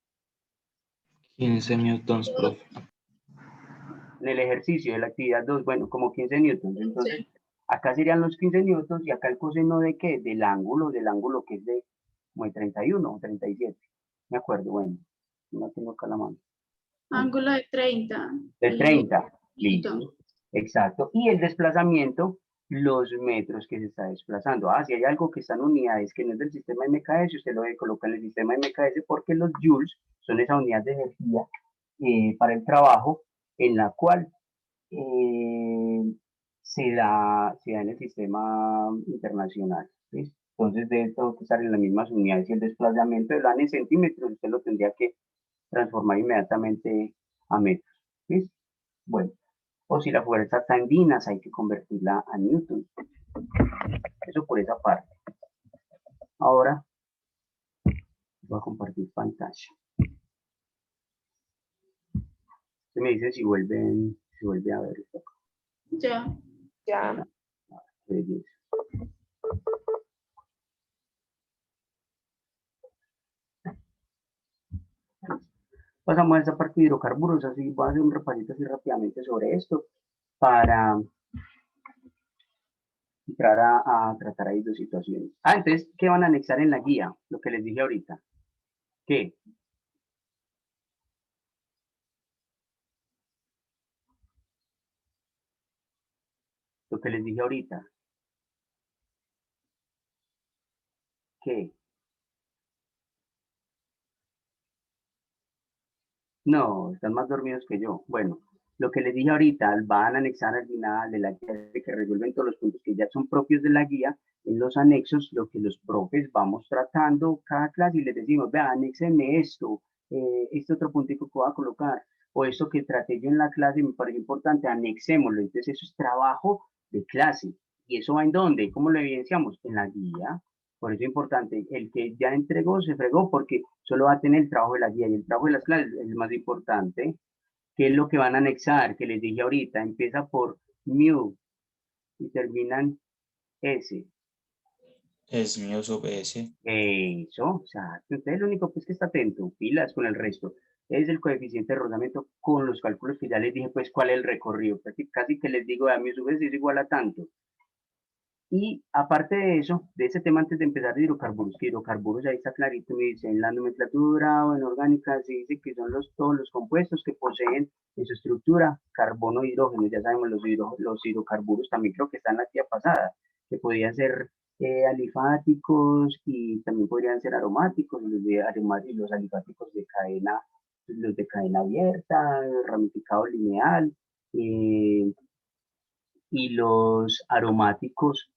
15 newtons, profe. en el ejercicio de la actividad 2, bueno, como 15 newtons. Entonces, acá serían los 15 newtons y acá el coseno de qué, del ángulo que es de como de 31 o 37. Me acuerdo, bueno, no tengo acá la mano. Ángulo de 30. De 30, Newton. listo. Exacto. Y el desplazamiento, los metros que se está desplazando. Ah, si hay algo que está en unidades que no es del sistema MKS, usted lo debe colocar en el sistema MKS porque los joules son esa unidad de energía para el trabajo en la cual se da en el sistema internacional. ¿Sí? Entonces debe todo estar en las mismas unidades y el desplazamiento de lo dan en centímetros, usted lo tendría que transformar inmediatamente a metros. ¿Sí? Bueno, o si la fuerza está en dinas, hay que convertirla a newton. Eso por esa parte. Ahora voy a compartir pantalla. Usted me dice si vuelve a ver esto. Ya. Ya. Qué belleza. Pasamos a esta parte de hidrocarburos, así voy a hacer un repasito así rápidamente sobre esto para entrar a tratar ahí dos situaciones. Entonces, ¿qué van a anexar en la guía? Lo que les dije ahorita. ¿Qué? Lo que les dije ahorita. ¿Qué? No, están más dormidos que yo. Bueno, lo que les dije ahorita, van a anexar al final de la guía de que resuelven todos los puntos que ya son propios de la guía, en los anexos, lo que los profes vamos tratando cada clase y les decimos, vea, anéxenme esto, este otro puntico que voy a colocar, o esto que traté yo en la clase y me parece importante, anexémoslo. Entonces eso es trabajo de clase. ¿Y eso va en dónde? ¿Cómo lo evidenciamos? En la guía. Por eso es importante, el que ya entregó se fregó porque solo va a tener el trabajo de la guía y el trabajo de las clases es más importante. ¿Qué es lo que van a anexar? Que les dije ahorita, empieza por mu y terminan s. Es mío sub S. Eso, o sea, usted lo único pues que está atento, pilas con el resto. Es el coeficiente de rozamiento con los cálculos que ya les dije, pues cuál es el recorrido. Casi que les digo, a mi sub s es igual a tanto. Y aparte de eso, de ese tema antes de empezar de hidrocarburos, que hidrocarburos ahí está clarito, me dice en la nomenclatura o en orgánica se dice que son todos los compuestos que poseen en su estructura carbono e hidrógeno. Ya sabemos, los hidrocarburos también creo que están en la tía pasada, que podían ser alifáticos y también podrían ser aromáticos, y los alifáticos de cadena, los de cadena abierta, ramificado lineal, y los aromáticos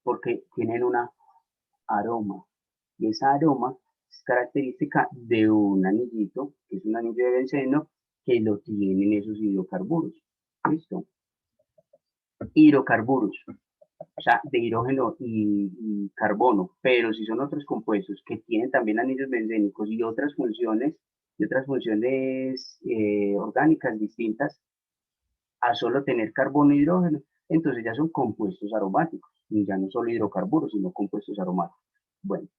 porque tienen una aroma. Y esa aroma es característica de un anillito, que es un anillo de benceno, que lo tienen esos hidrocarburos. ¿Listo? Hidrocarburos, o sea, de hidrógeno y carbono, pero si son otros compuestos que tienen también anillos bencénicos y otras funciones orgánicas distintas a solo tener carbono e hidrógeno, entonces ya son compuestos aromáticos, y ya no solo hidrocarburos, sino compuestos aromáticos. Bueno,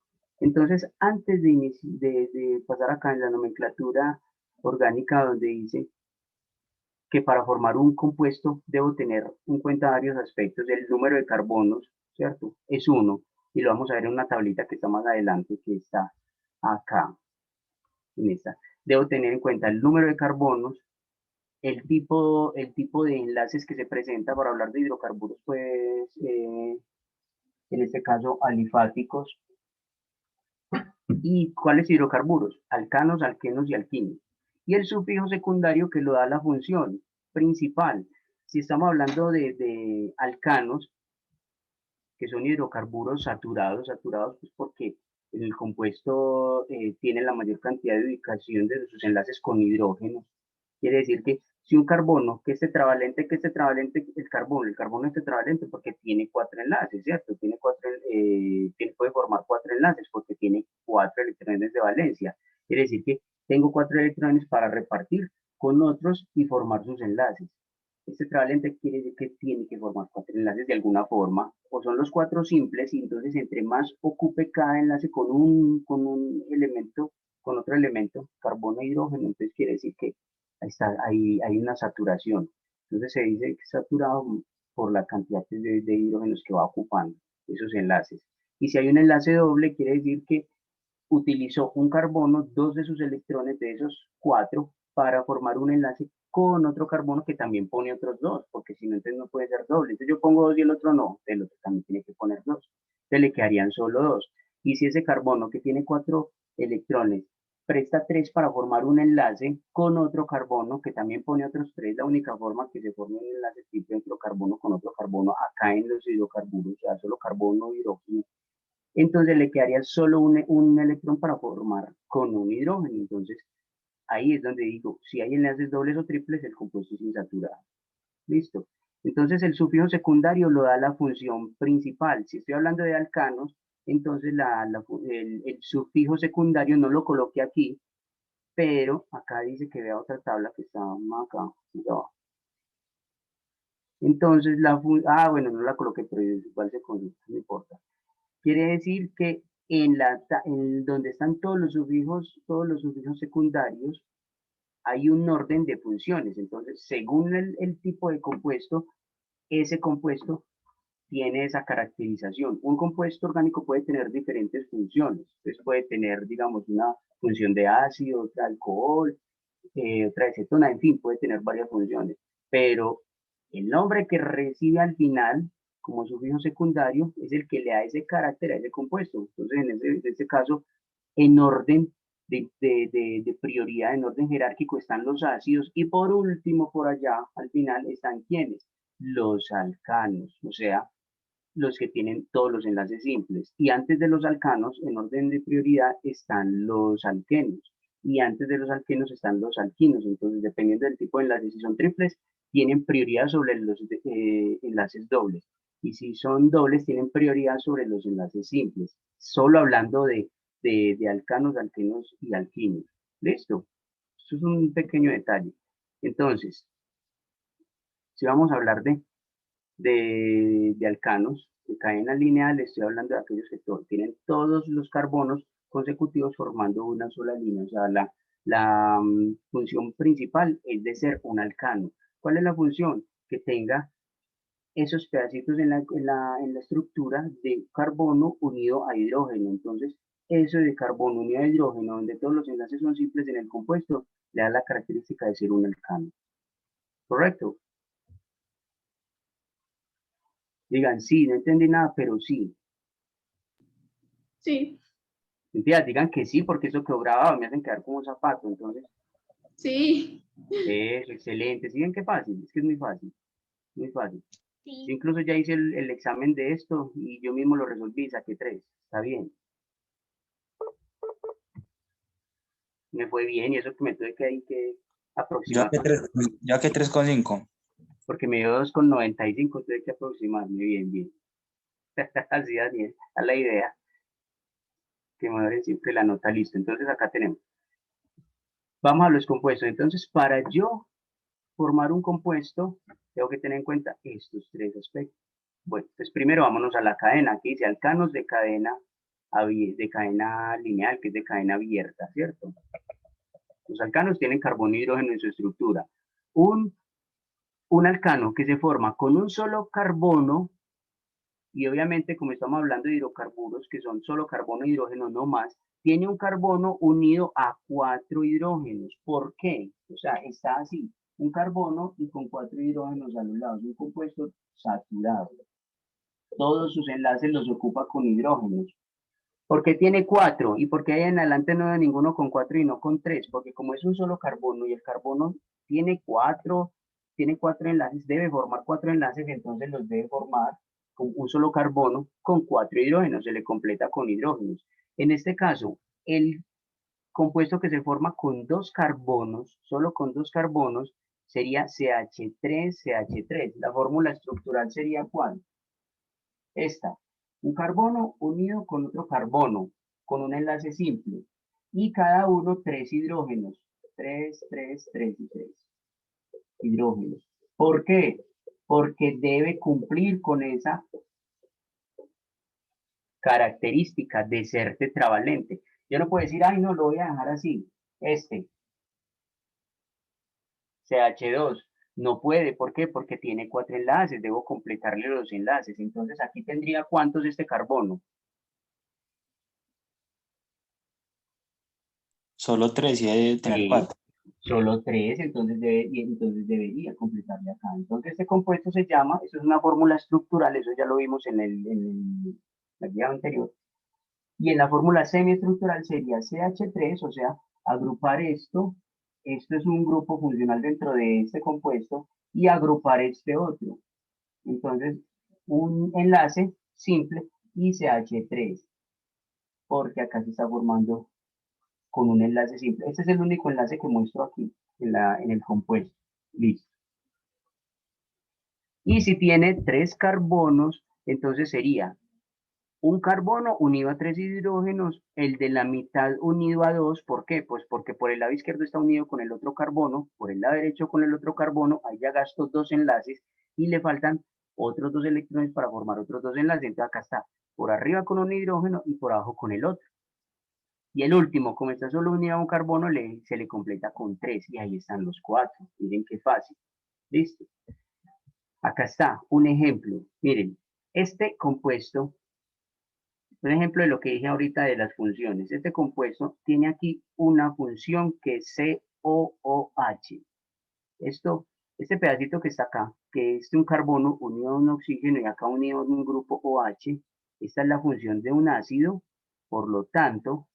entonces antes de pasar acá en la nomenclatura orgánica donde dice que para formar un compuesto debo tener en cuenta varios aspectos, el número de carbonos, ¿cierto? Es 1, y lo vamos a ver en una tablita que está más adelante, que está acá, en esta. Debo tener en cuenta el número de carbonos, el tipo de enlaces que se presenta para hablar de hidrocarburos, pues en este caso alifáticos. ¿Y cuáles hidrocarburos? Alcanos, alquenos y alquinos. Y el sufijo secundario que lo da la función principal. Si estamos hablando de alcanos, que son hidrocarburos saturados pues porque el compuesto tiene la mayor cantidad de ubicación de sus enlaces con hidrógeno. Quiere decir que si un carbono, que es tetravalente, el carbono es tetravalente porque tiene 4 enlaces, ¿cierto? Puede formar 4 enlaces porque tiene 4 electrones de valencia. Quiere decir que tengo 4 electrones para repartir con otros y formar sus enlaces. Este tetravalente quiere decir que tiene que formar 4 enlaces de alguna forma, o son los 4 simples, y entonces entre más ocupe cada enlace con un elemento, con otro elemento, carbono e hidrógeno, entonces quiere decir que hay una saturación. Entonces se dice que es saturado por la cantidad de hidrógenos que va ocupando esos enlaces. Y si hay un enlace doble, quiere decir que utilizó un carbono, 2 de sus electrones de esos 4 para formar un enlace con otro carbono que también pone otros 2, porque si no, entonces no puede ser doble. Entonces yo pongo 2 y el otro no, el otro también tiene que poner 2. Entonces le quedarían solo 2. Y si ese carbono que tiene 4 electrones presta 3 para formar un enlace con otro carbono que también pone otros 3, la única forma que se forme un enlace tipo entre carbono con otro carbono acá en los hidrocarburos, o sea, solo carbono, hidrógeno, entonces le quedaría solo un electrón para formar con un hidrógeno. Entonces ahí es donde digo, si hay enlaces dobles o triples, el compuesto es insaturado. ¿Listo? Entonces el sufijo secundario lo da la función principal. Si estoy hablando de alcanos, entonces el sufijo secundario no lo coloqué aquí, pero acá dice que vea otra tabla que está acá, abajo. Entonces bueno, no la coloqué, pero igual se conecta, no importa. Quiere decir que en donde están todos los sufijos secundarios, hay un orden de funciones. Entonces, según el tipo de compuesto, ese compuesto tiene esa caracterización. Un compuesto orgánico puede tener diferentes funciones. Entonces puede tener, digamos, una función de ácido, otra de alcohol, otra de cetona, en fin, puede tener varias funciones. Pero el nombre que recibe al final como sufijo secundario es el que le da ese carácter a ese compuesto. Entonces, en este caso, en orden de prioridad en orden jerárquico están los ácidos y por último, por allá, al final, están ¿quiénes? Los alcanos, o sea, los que tienen todos los enlaces simples. Y antes de los alcanos, en orden de prioridad, están los alquenos. Y antes de los alquenos están los alquinos. Entonces, dependiendo del tipo de enlaces, si son triples, tienen prioridad sobre los enlaces dobles. Y si son dobles, tienen prioridad sobre los enlaces simples. Solo hablando de alcanos, alquenos y alquinos. ¿Listo? Esto es un pequeño detalle. Entonces, si vamos a hablar de alcanos, de cadena lineal, estoy hablando de aquellos que tienen todos los carbonos consecutivos formando una sola línea. O sea, la función principal es de ser un alcano. ¿Cuál es la función? Que tenga esos pedacitos en la estructura de carbono unido a hidrógeno. Entonces, eso de carbono unido a hidrógeno, donde todos los enlaces son simples en el compuesto, le da la característica de ser un alcano. ¿Correcto? Digan, sí, no entendí nada, pero sí. Sí, Mentiras, digan que sí, porque eso quedó grabado, me hacen quedar como un zapato. Entonces, sí. eso, excelente. ¿Sí ven qué fácil? Es que es muy fácil, muy fácil. Yo incluso ya hice el examen de esto y yo mismo lo resolví, saqué 3. Está bien. Me fue bien y eso que me tuve que ahí que aproximar. Yo que 3,5. Porque me dio 2,95, tuve que aproximarme bien, bien. Así, Daniel, a la idea. Que me deben siempre la nota, listo. Entonces acá tenemos. Vamos a los compuestos. Entonces, para yo formar un compuesto, tengo que tener en cuenta estos 3 aspectos. Bueno, pues primero vámonos a la cadena. Aquí dice alcanos de cadena lineal, que es de cadena abierta, ¿cierto? Los alcanos tienen carbono y hidrógeno en su estructura. Un alcano que se forma con un solo carbono, y obviamente como estamos hablando de hidrocarburos, que son solo carbono e hidrógeno, no más, tiene un carbono unido a 4 hidrógenos. ¿Por qué? O sea, está así, un carbono y con 4 hidrógenos a los lados, un compuesto saturado. Todos sus enlaces los ocupa con hidrógenos. ¿Por qué tiene 4? ¿Y por qué ahí en adelante no hay ninguno con 4 y no con 3? Porque como es un solo carbono y el carbono tiene 4 enlaces, debe formar 4 enlaces, entonces los debe formar con un solo carbono con 4 hidrógenos, se le completa con hidrógenos. En este caso, el compuesto que se forma con 2 carbonos, solo con 2 carbonos, sería CH3CH3. La fórmula estructural sería ¿cuál? Esta, un carbono unido con otro carbono, con un enlace simple, y cada uno 3 hidrógenos, 3, 3, 3 y 3 hidrógenos. ¿Por qué? Porque debe cumplir con esa característica de ser tetravalente. Yo no puedo decir, ay, no, lo voy a dejar así, CH2, no puede, ¿por qué? Porque tiene 4 enlaces, debo completarle los enlaces. Entonces aquí tendría ¿cuántos este carbono? Solo 3 y debe tener 4. Solo 3, entonces debería completarle acá. Entonces este compuesto se llama, eso es una fórmula estructural, eso ya lo vimos en la guía anterior. Y en la fórmula semiestructural sería CH3, o sea, agrupar esto es un grupo funcional dentro de este compuesto, y agrupar este otro. Entonces, un enlace simple y CH3, porque acá se está formando con un enlace simple. Este es el único enlace que muestro aquí en el compuesto. Listo. Y si tiene 3 carbonos, entonces sería un carbono unido a 3 hidrógenos, el de la mitad unido a 2. ¿Por qué? Pues porque por el lado izquierdo está unido con el otro carbono, por el lado derecho con el otro carbono, ahí ya gasto 2 enlaces y le faltan otros 2 electrones para formar otros 2 enlaces. Entonces acá está, por arriba con un hidrógeno y por abajo con el otro. Y el último, como está solo unido a un carbono, se le completa con 3 y ahí están los 4. Miren qué fácil. ¿Listo? Acá está un ejemplo. Miren, este compuesto, un ejemplo de lo que dije ahorita de las funciones. Este compuesto tiene aquí una función que es COOH. Este pedacito que está acá, que es un carbono unido a un oxígeno y acá unido a un grupo OH, esta es la función de un ácido, por lo tanto,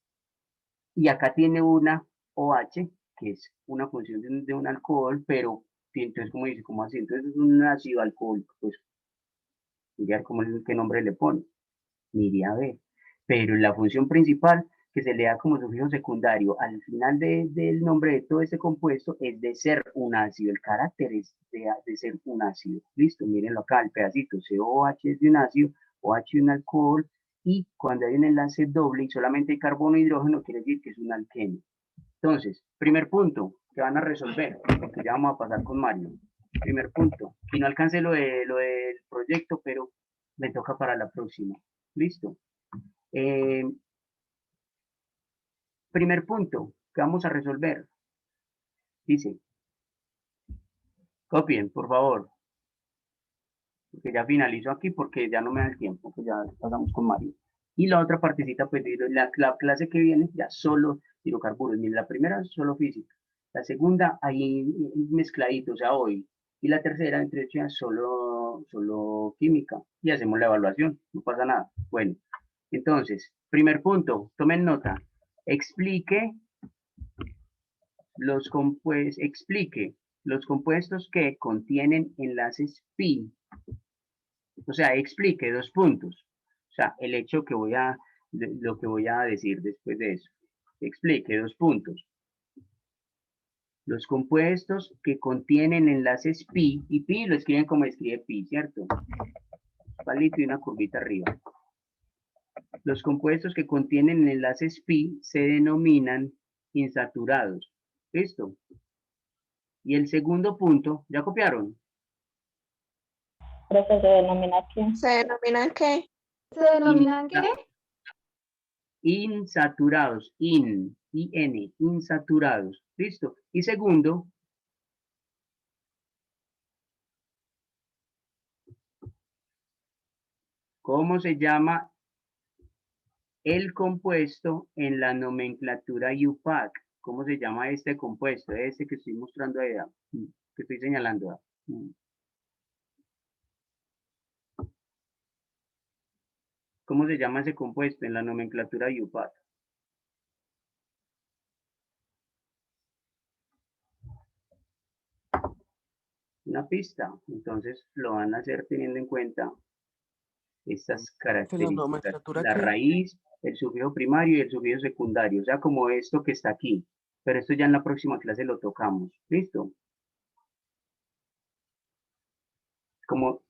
Y acá tiene una OH, que es una función de un alcohol, pero entonces, como dice, ¿cómo así? Entonces es un ácido alcohólico, pues, mirar qué nombre le pone, ni iría a ver. Pero la función principal que se le da como sufijo secundario al final del nombre de todo este compuesto es de ser un ácido, el carácter es de ser un ácido. Listo, mírenlo acá, el pedacito, COH es de un ácido, OH de un alcohol, y cuando hay un enlace doble y solamente hay carbono e hidrógeno, quiere decir que es un alqueno. Entonces, primer punto que van a resolver, porque ya vamos a pasar con Mario. Primer punto, y no alcancé lo del proyecto, pero me toca para la próxima. Listo. Primer punto que vamos a resolver. Dice, copien, por favor, porque ya finalizo aquí porque ya no me da el tiempo, pues ya pasamos con Mario. Y la otra partecita, pues la clase que viene ya solo hidrocarburos. Mira, la primera solo física, la segunda ahí mezcladito, o sea, hoy. Y la tercera, entre ellas, solo química. Y hacemos la evaluación, no pasa nada. Bueno, entonces, primer punto, tomen nota. Explique los compuestos que contienen enlaces pi. O sea, explique 2 puntos. O sea, el hecho que lo que voy a decir después de eso. Explique 2 puntos. Los compuestos que contienen enlaces pi, y pi lo escriben como escribe pi, ¿cierto? Palito y una curvita arriba. Los compuestos que contienen enlaces pi se denominan insaturados. ¿Listo? Y el segundo punto, ¿ya copiaron? Profe, ¿se denomina qué? ¿Se denominan qué? ¿Se denominan qué? Insaturados, insaturados. ¿Listo? Y segundo, ¿cómo se llama el compuesto en la nomenclatura UPAC? ¿Cómo se llama este compuesto? Este que estoy mostrando ahí, que estoy señalando. ¿Cómo se llama ese compuesto en la nomenclatura UPAC? Una pista. Entonces lo van a hacer teniendo en cuenta estas características. La raíz, el sufijo primario y el sufijo secundario. O sea, como esto que está aquí. Pero esto ya en la próxima clase lo tocamos. ¿Listo? Como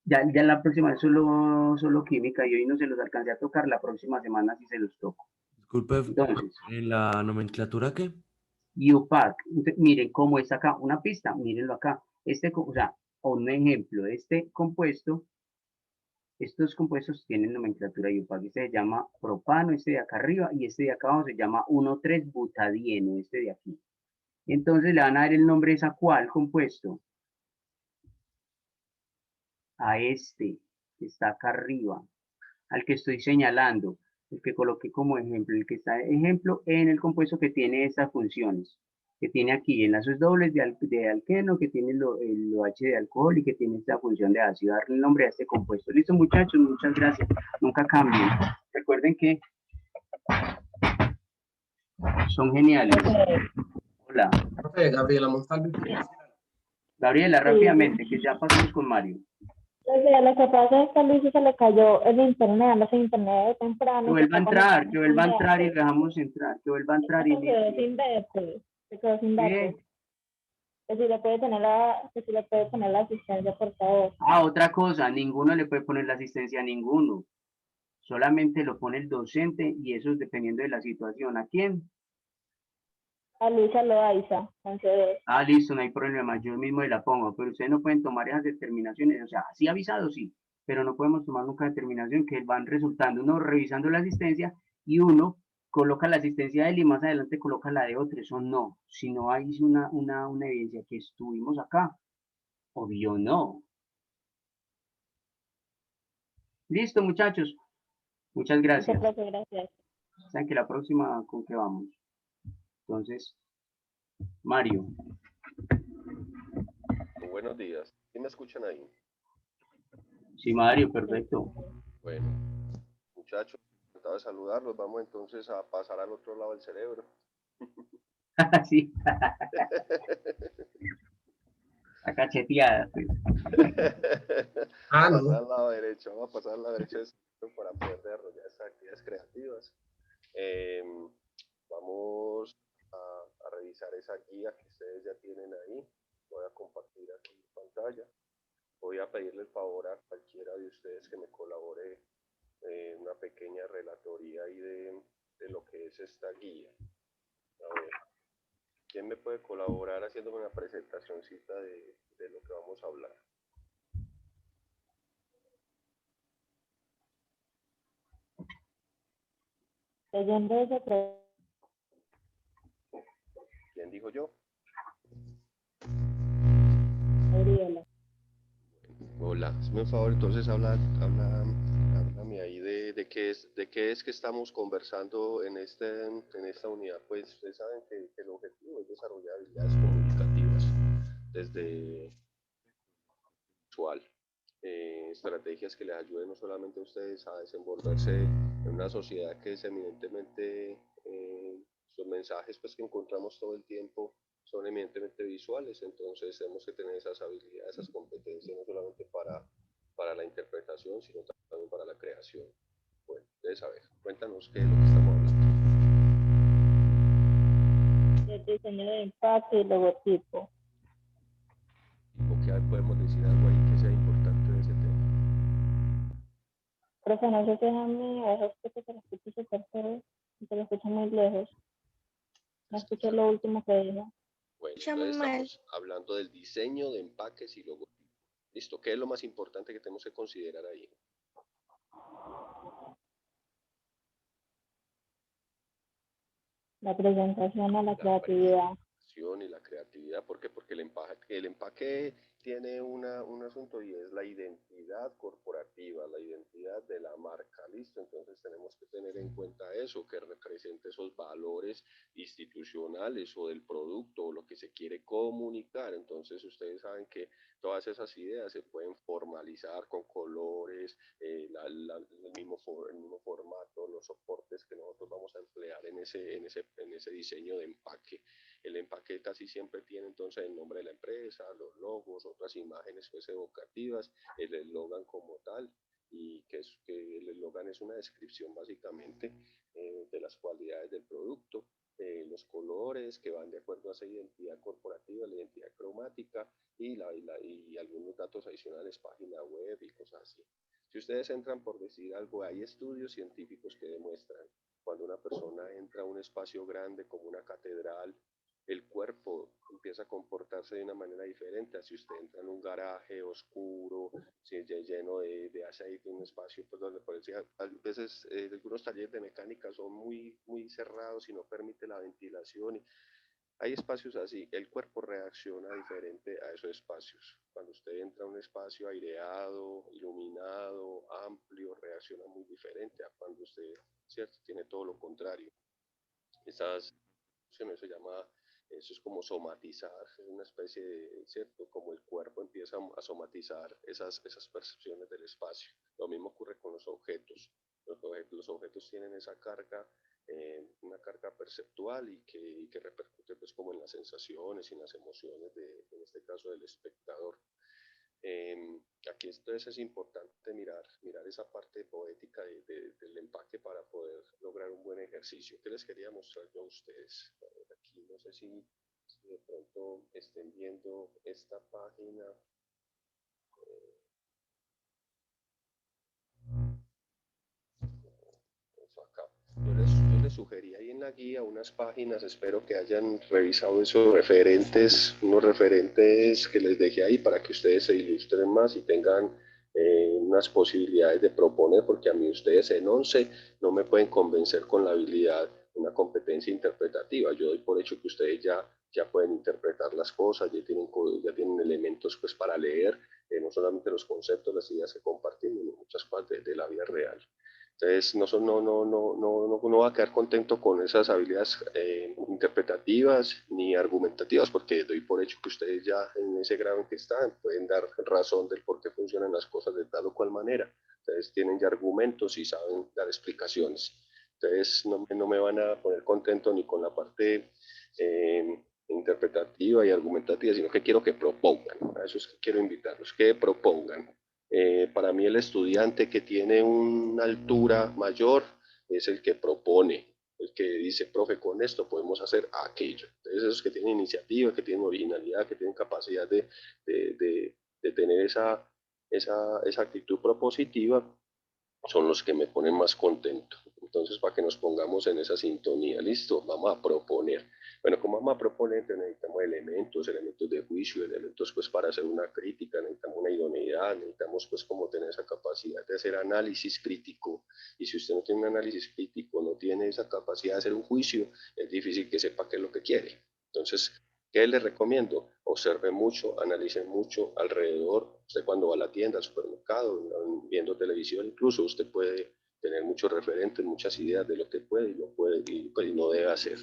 ya en la próxima es solo química y hoy no se los alcancé a tocar, la próxima semana sí se los toco. Disculpe, Entonces, ¿en la nomenclatura qué? UPAC, miren cómo es acá, una pista, mírenlo acá. O sea, un ejemplo, estos compuestos tienen nomenclatura UPAC. Este se llama propano, este de acá arriba, y este de acá abajo se llama 1,3-butadieno, este de aquí. Entonces le van a dar el nombre a cuál compuesto. A este que está acá arriba, al que estoy señalando, el que coloqué como ejemplo, el que está ejemplo en el compuesto que tiene estas funciones, que tiene aquí enlaces dobles de alqueno, que tiene el OH de alcohol y que tiene esta función de ácido. Darle el nombre a este compuesto. Listo, muchachos, muchas gracias. Nunca cambien. Recuerden que son geniales. Hola. Profe, Gabriela Montalvo. Gabriela, rápidamente, que ya pasamos con Mario. Profe, lo que pasa es que a Luis se le cayó el internet, no sé, internet de temprano. Que vuelva a entrar y dejamos entrar. Que vuelva a entrar y se quedó sin datos. Se quedó sin datos. Que si le puede poner la asistencia, por favor. Ah, otra cosa, ninguno le puede poner la asistencia a ninguno. Solamente lo pone el docente y eso es dependiendo de la situación. ¿A quién? A Luisa Loaiza, con C2. Ah, listo, no hay problema, yo mismo la pongo, pero ustedes no pueden tomar esas determinaciones, o sea, sí avisado, sí, pero no podemos tomar nunca determinación que van resultando, uno revisando la asistencia y uno coloca la asistencia de él y más adelante coloca la de otro, eso no, si no hay una evidencia que estuvimos acá, obvio no. Listo, muchachos, muchas gracias. Gracias. Saben que la próxima, ¿con qué vamos? Entonces, Mario. Buenos días. ¿Sí me escuchan ahí? Sí, Mario, perfecto. Bueno, muchachos, encantado de saludarlos. Vamos entonces a pasar al otro lado del cerebro. Sí. La cacheteada, pues. Ah, no. Pasar al lado derecho, vamos a pasar al lado derecho para poder desarrollar estas actividades creativas. Vamos a revisar esa guía que ustedes ya tienen ahí. Voy a compartir aquí en pantalla. Voy a pedirle el favor a cualquiera de ustedes que me colabore en una pequeña relatoría ahí de lo que es esta guía. A ver, ¿quién me puede colaborar haciéndome una presentacioncita de lo que vamos a hablar? Leyendo ese ¿Quién dijo yo? Gabriela. Hola, hazme un favor, entonces háblame ahí de qué es que estamos conversando en esta unidad. Pues ustedes saben que el objetivo es desarrollar habilidades comunicativas desde visual, estrategias que les ayuden no solamente a ustedes a desenvolverse en una sociedad que es eminentemente, los mensajes pues que encontramos todo el tiempo son eminentemente visuales, entonces tenemos que tener esas habilidades, esas competencias, no solamente para la interpretación, sino también para la creación. Bueno, ustedes saben, cuéntanos qué es lo que estamos hablando. El diseño de empaque y logotipo. ¿O qué podemos decir algo ahí que sea importante de ese tema? Profe, no sé si es a mí o es que se lo escucho súper feo y se lo escucho muy lejos. No escucho lo último que dijo. Bueno, entonces estamos hablando del diseño de empaques y logotipos. Listo, ¿qué es lo más importante que tenemos que considerar ahí? La presentación a la creatividad. Y la creatividad, ¿por qué? Porque el empaque tiene un asunto y es la identidad corporativa, la identidad de la marca, ¿listo? Entonces tenemos que tener en cuenta eso, que represente esos valores institucionales o del producto o lo que se quiere comunicar. Entonces ustedes saben que todas esas ideas se pueden formalizar con colores, el mismo formato, los soportes que nosotros vamos a emplear en ese diseño de empaque. El empaque casi siempre tiene entonces el nombre de la empresa, los logos, otras imágenes pues evocativas, el eslogan como tal, y que el eslogan es una descripción básicamente de las cualidades del producto, los colores que van de acuerdo a esa identidad corporativa, la identidad cromática y algunos datos adicionales, página web y cosas así. Si ustedes entran por decir algo, hay estudios científicos que demuestran cuando una persona entra a un espacio grande como una catedral, el cuerpo empieza a comportarse de una manera diferente. Si usted entra en un garaje oscuro, si es lleno de aceite, un espacio pues, donde por decir, a veces algunos talleres de mecánica son muy, muy cerrados y no permite la ventilación. Hay espacios así, el cuerpo reacciona diferente a esos espacios. Cuando usted entra a un espacio aireado, iluminado, amplio, reacciona muy diferente a cuando usted, ¿cierto?, tiene todo lo contrario. Eso se llama, eso es como somatizar, es una especie de, ¿cierto?, como el cuerpo empieza a somatizar esas percepciones del espacio. Lo mismo ocurre con los objetos. Los objetos tienen esa carga, una carga perceptual y que repercute pues como en las sensaciones y en las emociones en este caso del espectador. Aquí entonces es importante mirar esa parte poética del empaque para poder lograr un buen ejercicio. ¿Qué les quería mostrar yo a ustedes? A ver, aquí no sé si de pronto estén viendo esta página. Acá. Yo les sugerí ahí en la guía unas páginas, espero que hayan revisado esos referentes, unos referentes que les dejé ahí para que ustedes se ilustren más y tengan unas posibilidades de proponer, porque a mí ustedes en 11 no me pueden convencer con la habilidad, una competencia interpretativa. Yo doy por hecho que ustedes ya pueden interpretar las cosas, ya tienen elementos pues para leer, no solamente los conceptos, las ideas que compartimos, sino muchas cosas de la vida real. Entonces, no va a quedar contento con esas habilidades interpretativas ni argumentativas, porque doy por hecho que ustedes ya en ese grado en que están pueden dar razón del por qué funcionan las cosas de tal o cual manera. Ustedes tienen ya argumentos y saben dar explicaciones. Entonces no me van a poner contento ni con la parte interpretativa y argumentativa, sino que quiero que propongan. A eso es que quiero invitarlos, que propongan. Para mí el estudiante que tiene una altura mayor es el que propone, el que dice, profe, con esto podemos hacer aquello. Entonces esos que tienen iniciativa, que tienen originalidad, que tienen capacidad de tener esa actitud propositiva, son los que me ponen más contento. Entonces, para que nos pongamos en esa sintonía, listo, vamos a proponer. Bueno, como vamos a proponer, necesitamos elementos de juicio, elementos pues para hacer una crítica, necesitamos una idoneidad, necesitamos pues como tener esa capacidad de hacer análisis crítico. Y si usted no tiene un análisis crítico, no tiene esa capacidad de hacer un juicio, es difícil que sepa qué es lo que quiere. Entonces, ¿qué les recomiendo? Observe mucho, analice mucho alrededor. Usted cuando va a la tienda, al supermercado, viendo televisión, incluso usted puede tener muchos referentes, muchas ideas de lo que puede y no puede y no debe hacer.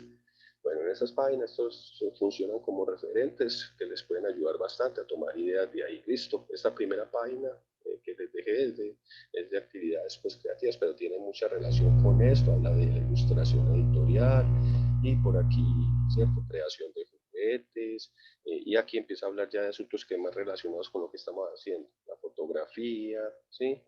Bueno, en esas páginas estos funcionan como referentes que les pueden ayudar bastante a tomar ideas de ahí. Listo, esta primera página que les dejé es de actividades pues, creativas, pero tiene mucha relación con esto, habla de la ilustración editorial y por aquí, ¿cierto? Creación de juguetes, y aquí empieza a hablar ya de asuntos que más relacionados con lo que estamos haciendo, la fotografía, ¿sí?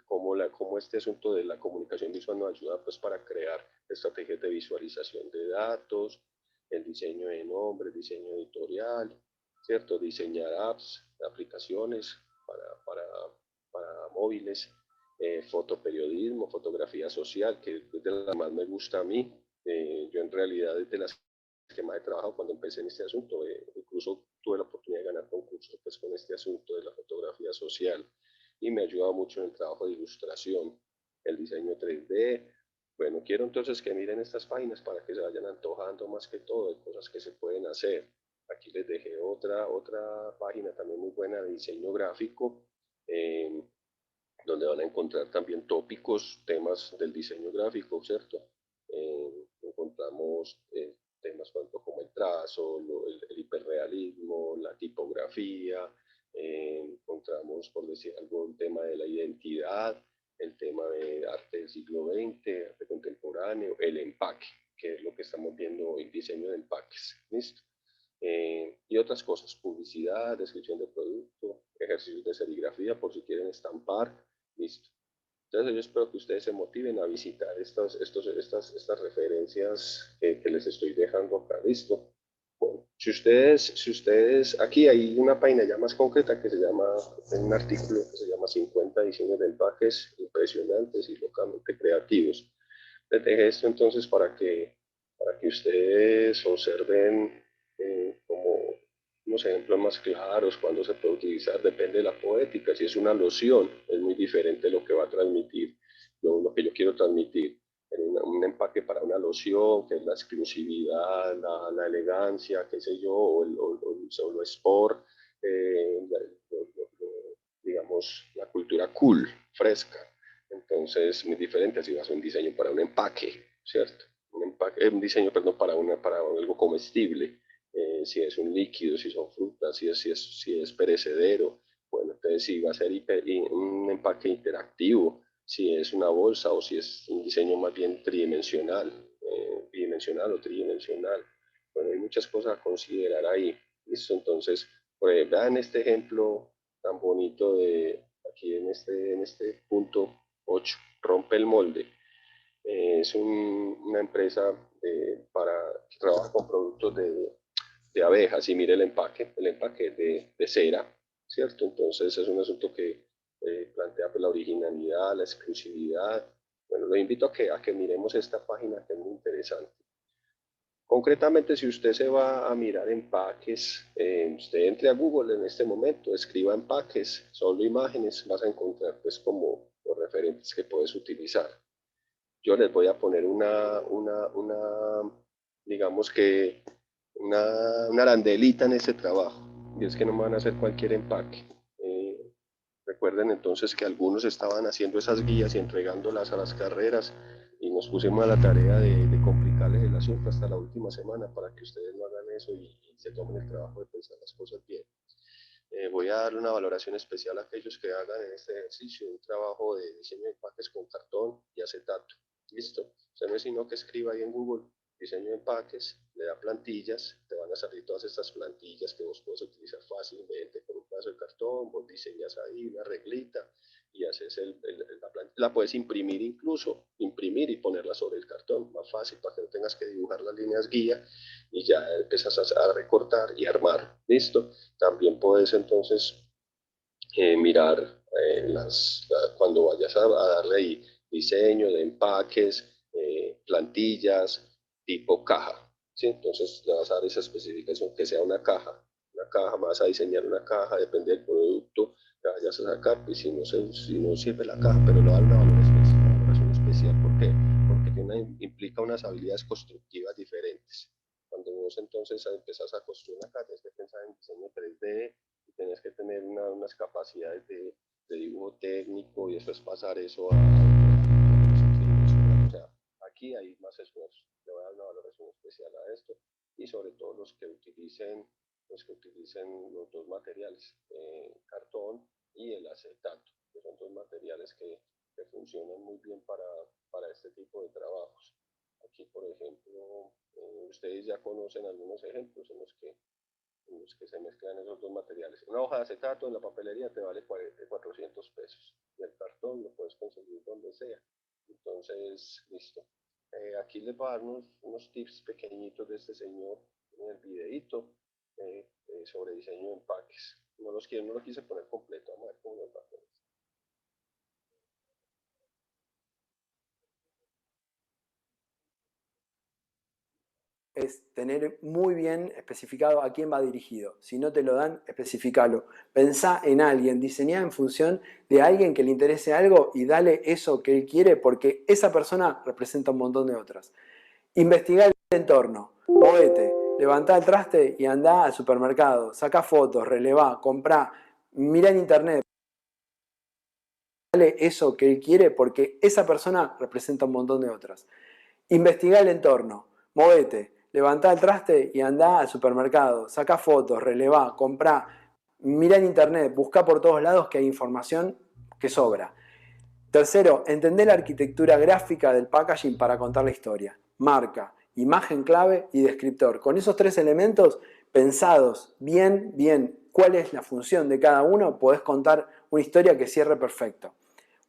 Cómo este asunto de la comunicación visual nos ayuda pues para crear estrategias de visualización de datos, el diseño de nombres, diseño editorial, ¿cierto? Diseñar apps, aplicaciones para móviles, fotoperiodismo, fotografía social, que es de las más me gusta a mí. Yo en realidad es de las que más he trabajado cuando empecé en este asunto, incluso tuve la oportunidad de ganar concursos pues, con este asunto de la fotografía social y me ha ayudado mucho en el trabajo de ilustración, el diseño 3D. Bueno, quiero entonces que miren estas páginas para que se vayan antojando más que todo de cosas que se pueden hacer. Aquí les dejé otra página también muy buena de diseño gráfico, donde van a encontrar también tópicos, temas del diseño gráfico, ¿cierto? Encontramos temas como el trazo, el hiperrealismo, la tipografía, encontramos, por decir algo, el tema de la identidad, el tema de arte del siglo XX, arte contemporáneo, el empaque, que es lo que estamos viendo hoy, diseño de empaques, ¿listo? Y otras cosas, publicidad, descripción de producto, ejercicios de serigrafía por si quieren estampar, listo. Entonces yo espero que ustedes se motiven a visitar estas referencias que les estoy dejando acá, listo. Bueno, si ustedes, aquí hay una página ya más concreta que se llama, un artículo que se llama 50 diseños de empaques impresionantes y locamente creativos. Les dejé esto entonces para que ustedes observen como unos ejemplos más claros, cuando se puede utilizar, depende de la poética. Si es una loción, es muy diferente lo que va a transmitir, lo que yo quiero transmitir. Un empaque para una loción, que es la exclusividad, la elegancia, qué sé yo, o lo sport, digamos, la cultura cool, fresca. Entonces, muy diferente si vas a un diseño para un empaque, ¿cierto? Un diseño, perdón, para algo comestible. Si es un líquido, si son frutas, si es perecedero. Bueno, entonces si va a ser un empaque interactivo, si es una bolsa o si es un diseño más bien tridimensional, bidimensional o tridimensional. Bueno, hay muchas cosas a considerar ahí. ¿Listo? Entonces, pues, vean este ejemplo tan bonito de aquí en este punto 8, rompe el molde. Es una empresa que trabaja con productos de abejas y mire el empaque de cera, ¿cierto? Entonces es un asunto que plantea pues, la originalidad, la exclusividad. Bueno, lo invito a que miremos esta página que es muy interesante. Concretamente, si usted se va a mirar empaques, usted entre a Google en este momento, escriba empaques, solo imágenes, vas a encontrar pues como los referentes que puedes utilizar. Yo les voy a poner digamos que una arandelita en este trabajo, y es que no me van a hacer cualquier empaque. Recuerden entonces que algunos estaban haciendo esas guías y entregándolas a las carreras y nos pusimos a la tarea de complicarles el asunto hasta la última semana para que ustedes no hagan eso y se tomen el trabajo de pensar las cosas bien. Voy a darle una valoración especial a aquellos que hagan en este ejercicio un trabajo de diseño de empaques con cartón y acetato. ¿Listo? Usted no es sino que escriba ahí en Google diseño de empaques, le da plantillas, te van a salir todas estas plantillas que vos puedes utilizar fácilmente con un pedazo de cartón, vos diseñas ahí una reglita y haces la plantilla. La puedes imprimir incluso, imprimir y ponerla sobre el cartón, más fácil para que no tengas que dibujar las líneas guía y ya empiezas a recortar y armar. ¿Listo? También puedes entonces mirar cuando vayas a darle ahí diseño de empaques, plantillas, tipo caja. ¿Sí? Entonces le vas a dar esa especificación, que sea una caja, vas a diseñar una caja, depende del producto que vayas a sacar, pues si no sirve la caja, pero lo da una valoración especial. ¿Por qué? Porque implica unas habilidades constructivas diferentes. Cuando vos entonces empezás a construir una caja, tienes que pensar en diseño 3D, y tenés que tener unas capacidades de dibujo técnico, y eso es pasar eso a o sea, aquí hay más esfuerzo. Le voy a dar una valoración especial a esto, y sobre todo los que utilicen los dos materiales, cartón y el acetato, que son dos materiales que funcionan muy bien para este tipo de trabajos. Aquí, por ejemplo, ustedes ya conocen algunos ejemplos en los que se mezclan esos dos materiales. Una hoja de acetato en la papelería te vale 400 pesos, y el cartón lo puedes conseguir donde sea. Entonces, listo. Aquí les voy a dar unos tips pequeñitos de este señor en el videito sobre diseño de empaques. No lo quise poner completo, vamos a ver cómo nos va a poner. Es tener muy bien especificado a quién va dirigido. Si no te lo dan, especificalo. Pensá en alguien, diseñá en función de alguien que le interese algo y dale eso que él quiere, porque esa persona representa un montón de otras. Investigá el entorno, movete, levantá el traste y andá al supermercado, sacá fotos, relevá, comprá, mirá en internet. Dale eso que él quiere, porque esa persona representa un montón de otras. Investigá el entorno, movete, levantá el traste y andá al supermercado, sacá fotos, relevá, comprá, mirá en internet, buscá por todos lados que hay información que sobra. Tercero, entender la arquitectura gráfica del packaging para contar la historia. Marca, imagen clave y descriptor. Con esos tres elementos pensados bien cuál es la función de cada uno, podés contar una historia que cierre perfecto.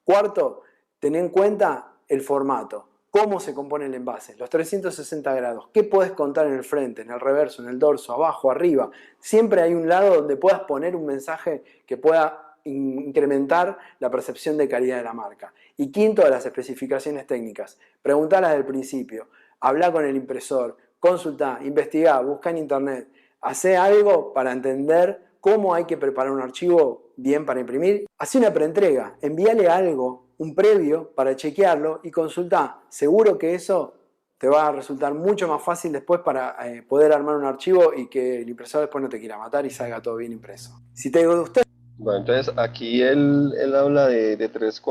Cuarto, ten en cuenta el formato. Cómo se compone el envase, los 360 grados, qué puedes contar en el frente, en el reverso, en el dorso, abajo, arriba. Siempre hay un lado donde puedas poner un mensaje que pueda incrementar la percepción de calidad de la marca. Y quinto, las especificaciones técnicas. Preguntá desde el principio, habla con el impresor, consultá, investigá, busca en internet, hacé algo para entender cómo hay que preparar un archivo bien para imprimir. Hacé una preentrega, envíale algo, un previo para chequearlo y consultá. Seguro que eso te va a resultar mucho más fácil después para poder armar un archivo y que el impresor después no te quiera matar y salga todo bien impreso. Si te digo de usted. Bueno, entonces aquí él habla de tres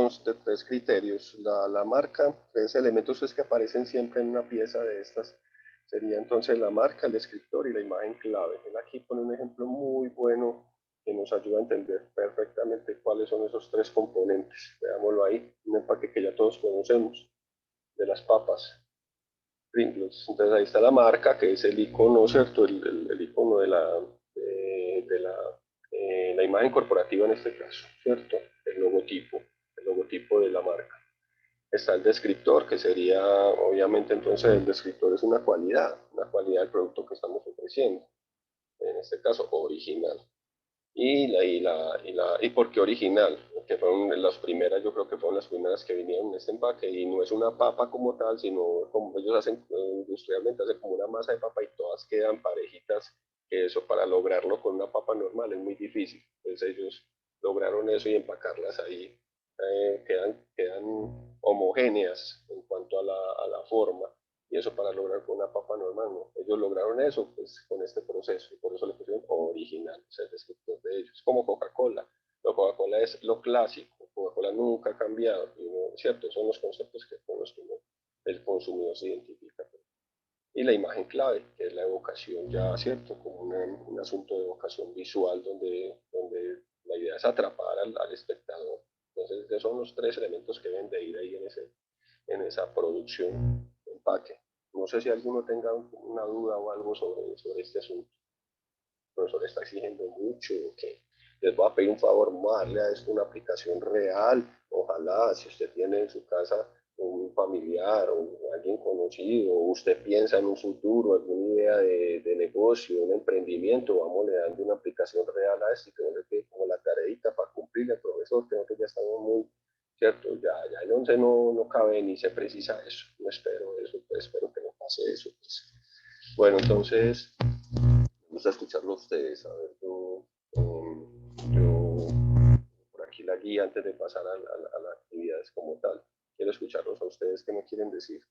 criterios. La marca, tres elementos que aparecen siempre en una pieza de estas. Sería entonces la marca, el descriptor y la imagen clave. Él aquí pone un ejemplo muy bueno que nos ayuda a entender perfectamente cuáles son esos tres componentes. Veámoslo ahí, un empaque que ya todos conocemos, de las papas Pringles. Entonces ahí está la marca, que es el icono, ¿cierto? El icono de la imagen corporativa en este caso, ¿cierto? El logotipo de la marca. Está el descriptor, que sería, obviamente, entonces el descriptor es una cualidad del producto que estamos ofreciendo, en este caso original. ¿Y por qué original? Que fueron las primeras, yo creo que fueron las primeras que vinieron en este empaque, y no es una papa como tal, sino como ellos hacen industrialmente, hacen como una masa de papa y todas quedan parejitas, que eso para lograrlo con una papa normal es muy difícil. Entonces ellos lograron eso y empacarlas ahí, quedan homogéneas en cuanto a la forma. Y eso para lograr con una papa normal, ¿no? Ellos lograron eso pues con este proceso, y por eso le pusieron original, o sea, el descriptor de ellos. Como Coca-Cola. Coca-Cola es lo clásico, Coca-Cola nunca ha cambiado, ¿cierto? Son los conceptos con los que el consumidor se identifica. Y la imagen clave, que es la evocación ya, ¿cierto? Como un asunto de evocación visual donde es atrapar al espectador. Entonces, esos son los 3 elementos que deben de ir ahí en esa producción, empaque. No sé si alguno tenga una duda o algo sobre este asunto. El profesor está exigiendo mucho, que les voy a pedir un favor, darle a esto una aplicación real. Ojalá, si usted tiene en su casa un familiar o alguien conocido, o usted piensa en un futuro, alguna idea de negocio, un emprendimiento, vamos le dando una aplicación real a esto y que no le quede como la tareita para cumplir el profesor, creo que ya estamos muy, ¿cierto? Ya el 11 no cabe ni se precisa eso, no espero eso, pues, espero que no pase eso. Pues. Bueno, entonces, vamos a escucharlo a ustedes, a ver, yo por aquí la guía antes de pasar a las actividades como tal. Quiero escucharlos a ustedes, ¿qué me quieren decir?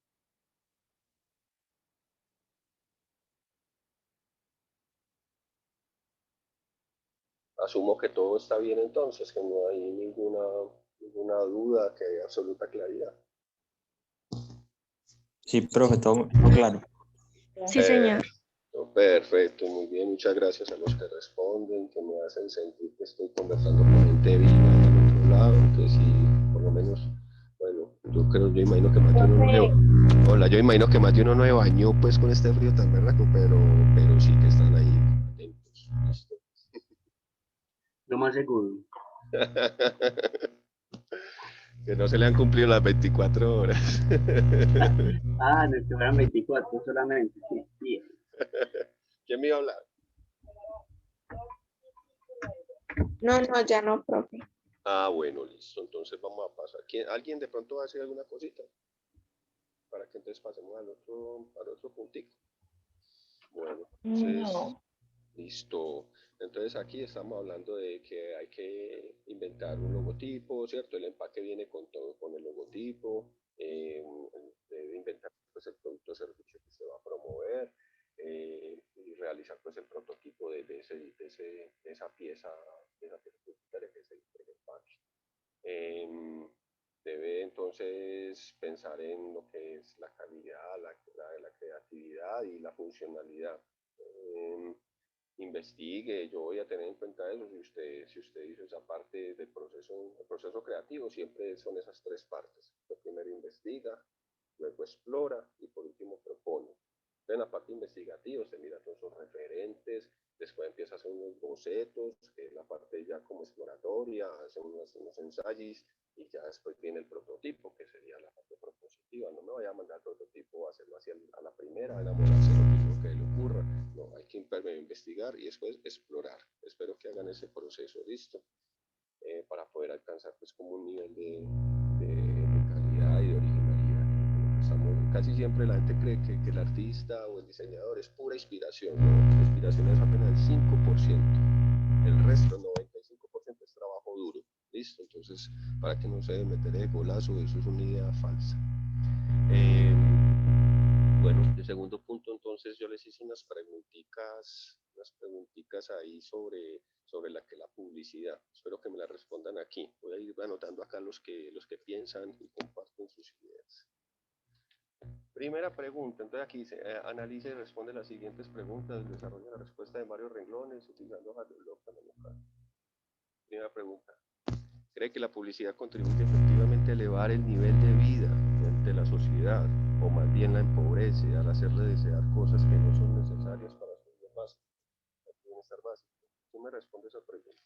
Asumo que todo está bien entonces, que no hay ninguna duda, que hay absoluta claridad. Sí, profe, todo claro. Sí, señor. Perfecto, muy bien, muchas gracias a los que responden, que me hacen sentir que estoy conversando con gente viva del otro lado, que sí, por lo menos, bueno, yo imagino que más de uno yo imagino que más de uno no se bañó pues con este frío tan berraco, pero sí que están ahí atentos. ¿Listo? Lo más seguro. Que no se le han cumplido las 24 horas. No, que fueran 24 solamente. Sí. ¿Quién me iba a hablar? No, ya no, profe. Bueno, listo. Entonces vamos a pasar. ¿Alguien de pronto va a hacer alguna cosita? Para que entonces pasemos al otro puntico. Bueno, entonces, No. listo. Entonces aquí estamos hablando de que hay que inventar un logotipo, ¿cierto? El empaque viene con todo, con el logotipo. Debe inventar pues, el producto o servicio que se va a promover y realizar pues el prototipo de esa pieza publicitaria que es el empaque. Debe entonces pensar en lo que es la calidad, la creatividad y la funcionalidad. Investigue, yo voy a tener en cuenta eso, si usted hizo esa parte del proceso creativo, siempre son esas 3 partes. Primero investiga, luego explora y por último propone. En la parte investigativa usted mira todos sus referentes, después empieza a hacer unos bocetos, que es la parte ya como exploratoria, hace unos ensayos y ya después viene el prototipo, que sería la parte propositiva. No me vaya a mandar el prototipo a hacerlo así a la primera, enamorarse de lo primero que le ocurra. No, hay que investigar y después explorar. Espero que hagan ese proceso, ¿listo? Para poder alcanzar pues como un nivel de calidad y de originalidad. Casi siempre la gente cree que el artista o el diseñador es pura inspiración, ¿no? La inspiración es apenas el 5%, el resto, el 95% es trabajo duro, ¿listo? Entonces, para que no se meter de golazo, eso es una idea falsa. Bueno, el segundo punto, entonces yo les hice unas preguntitas ahí sobre la publicidad. Espero que me la respondan aquí. Voy a ir anotando acá los que piensan y comparten sus ideas. Primera pregunta, entonces aquí dice, analiza y responde las siguientes preguntas, desarrolla la respuesta de varios renglones utilizando Hadoop. Primera pregunta, ¿cree que la publicidad contribuye efectivamente a elevar el nivel de vida de la sociedad o más bien la empobrece al hacerle desear cosas que no son necesarias para su bienestar básico? ¿Tú me respondes esa pregunta?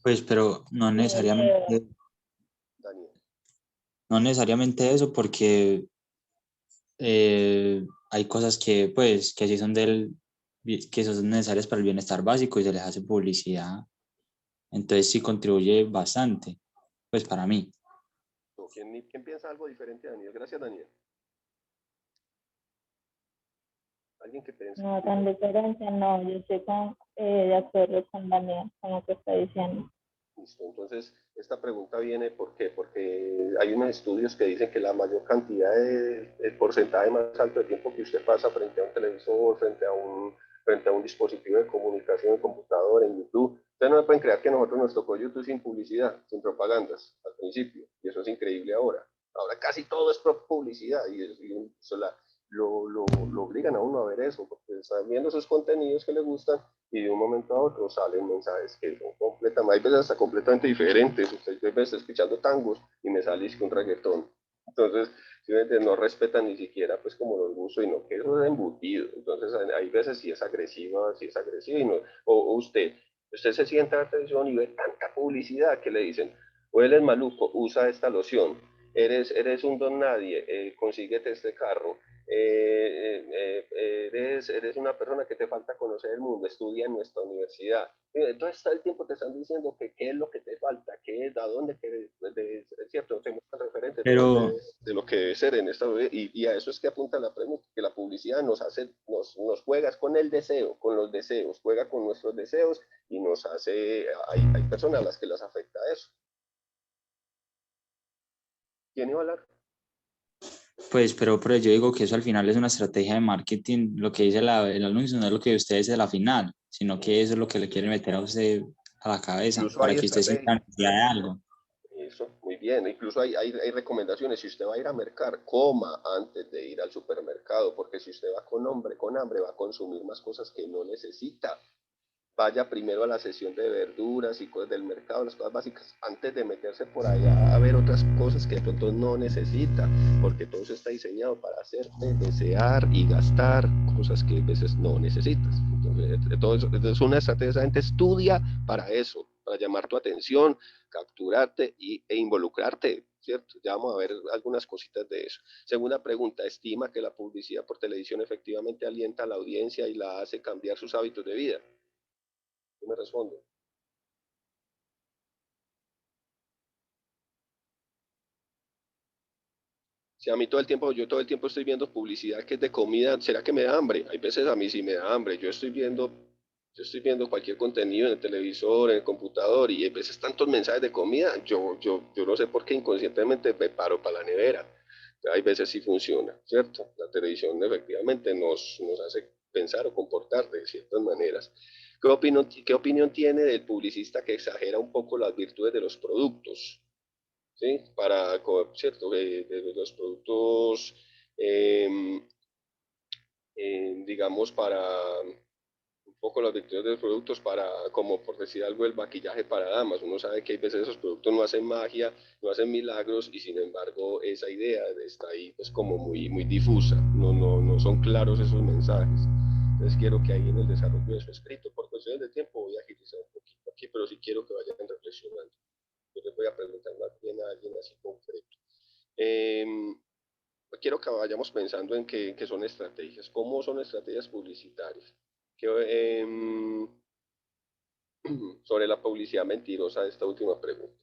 Pues, pero no necesariamente, Daniel. no necesariamente eso, porque hay cosas que, pues, que sí son que son necesarias para el bienestar básico y se les hace publicidad. Entonces sí contribuye bastante, pues para mí. ¿Quién piensa algo diferente, Daniel? Gracias, Daniel. ¿Alguien que piensa? No, tan diferente, no. Yo estoy de acuerdo con Daniel, con lo que está diciendo. Listo, entonces esta pregunta viene ¿por qué? Porque hay unos estudios que dicen que la mayor cantidad el porcentaje más alto de tiempo que usted pasa frente a un televisor, frente a un dispositivo de comunicación, computador, en YouTube. Ustedes no me pueden creer que a nosotros nos tocó YouTube sin publicidad, sin propagandas al principio, y eso es increíble ahora. Ahora casi todo es publicidad y eso lo obligan a uno a ver eso, porque están viendo esos contenidos que le gustan y de un momento a otro salen mensajes que son completamente, hay veces hasta completamente diferentes. Usted está escuchando tangos y me sale un reggaetón. Entonces, no respetan ni siquiera pues como los gustos, sino que eso es embutido. Entonces, hay veces si es agresiva y no, o usted se sienta en atención y ve tanta publicidad que le dicen, o él es maluco, usa esta loción, eres un don nadie, consíguete este carro, eres una persona que te falta conocer el mundo, estudia en nuestra universidad. Entonces todo el tiempo te están diciendo que qué es lo que te falta, qué es, a dónde quieres, es cierto, te muestran referentes Pero, de lo que debe ser en esta vida, y a eso es que apunta la pregunta, que la publicidad nos juega con el deseo, con los deseos, juega con nuestros deseos y nos hace, hay personas a las que las afecta eso. ¿Quién iba a hablar? pues, pero yo digo que eso al final es una estrategia de marketing. Lo que dice el anuncio no es lo que usted dice a la final, sino que eso es lo que le quieren meter a usted a la cabeza Incluso para hay que usted sienta estrategias. necesidad de algo. Eso, muy bien. Incluso hay recomendaciones. Si usted va a ir a mercar, coma antes de ir al supermercado, porque si usted va con hambre, va a consumir más cosas que no necesita. Vaya primero a la sesión de verduras y cosas del mercado, las cosas básicas, antes de meterse por allá a ver otras cosas que de pronto no necesita, porque todo eso está diseñado para hacerte desear y gastar cosas que a veces no necesitas. Entonces, todo eso es una estrategia, esa gente estudia para eso, para llamar tu atención, capturarte e involucrarte, ¿cierto? Ya vamos a ver algunas cositas de eso. Segunda pregunta, ¿estima que la publicidad por televisión efectivamente alienta a la audiencia y la hace cambiar sus hábitos de vida? ¿Qué me responde? Si a mí yo todo el tiempo estoy viendo publicidad que es de comida, ¿será que me da hambre? Hay veces a mí sí me da hambre. Yo estoy viendo cualquier contenido en el televisor, en el computador, y hay veces tantos mensajes de comida, yo no sé por qué inconscientemente me paro para la nevera. Hay veces sí funciona, ¿cierto? La televisión efectivamente nos hace pensar o comportar de ciertas maneras. ¿Qué opinión tiene del publicista que exagera un poco las virtudes de los productos? ¿Sí? ¿Cierto? De los productos, eh, digamos, para un poco las virtudes de los productos, para, como por decir algo, el maquillaje para damas. Uno sabe que hay veces esos productos no hacen magia, no hacen milagros, y sin embargo esa idea está ahí pues como muy, muy difusa, no son claros esos mensajes. Entonces quiero que ahí en el desarrollo de su escrito, por cuestiones de tiempo, voy a agilizar un poquito aquí, pero sí quiero que vayan reflexionando. Yo les voy a preguntar más bien a alguien así concreto. Eh, Quiero que vayamos pensando en qué son estrategias, cómo son estrategias publicitarias. Que, sobre la publicidad mentirosa, esta última pregunta.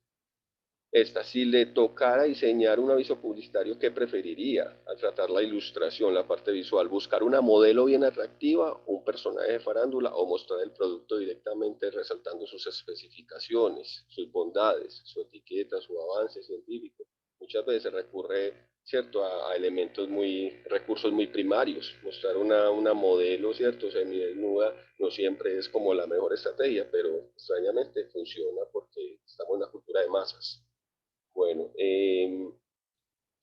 Si le tocara diseñar un aviso publicitario, ¿qué preferiría al tratar la ilustración, la parte visual? ¿Buscar una modelo bien atractiva, un personaje de farándula, o mostrar el producto directamente resaltando sus especificaciones, sus bondades, su etiqueta, su avance científico? Muchas veces se recurre, ¿cierto?, a recursos muy primarios. Mostrar una modelo, ¿cierto?, semidesnuda, no siempre es como la mejor estrategia, pero extrañamente funciona porque estamos en una cultura de masas. Bueno,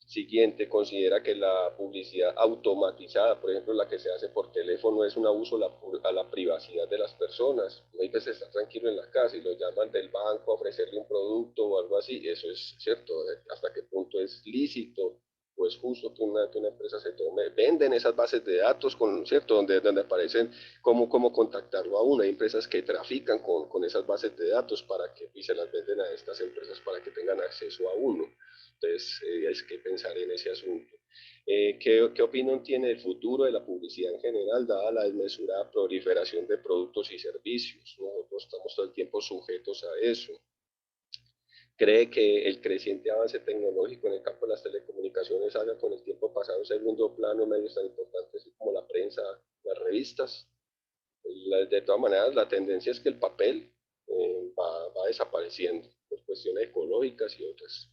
siguiente, considera que la publicidad automatizada, por ejemplo, la que se hace por teléfono, es un abuso a la privacidad de las personas. Hay veces está tranquilo en la casa y lo llaman del banco a ofrecerle un producto o algo así. Eso es cierto, hasta qué punto es lícito o es justo que una empresa se tome. Venden esas bases de datos, ¿cierto? Donde aparecen cómo contactarlo a uno. Hay empresas que trafican con esas bases de datos y se las venden a estas empresas para que tengan acceso a uno. Entonces, hay que pensar en ese asunto. ¿Qué opinión tiene el futuro de la publicidad en general, dada la desmesurada proliferación de productos y servicios? Nosotros estamos todo el tiempo sujetos a eso. ¿Cree que el creciente avance tecnológico en el campo de las telecomunicaciones haga con el tiempo pasado en segundo plano medios tan importantes como la prensa, las revistas? De todas maneras, la tendencia es que el papel va desapareciendo por cuestiones ecológicas y otras.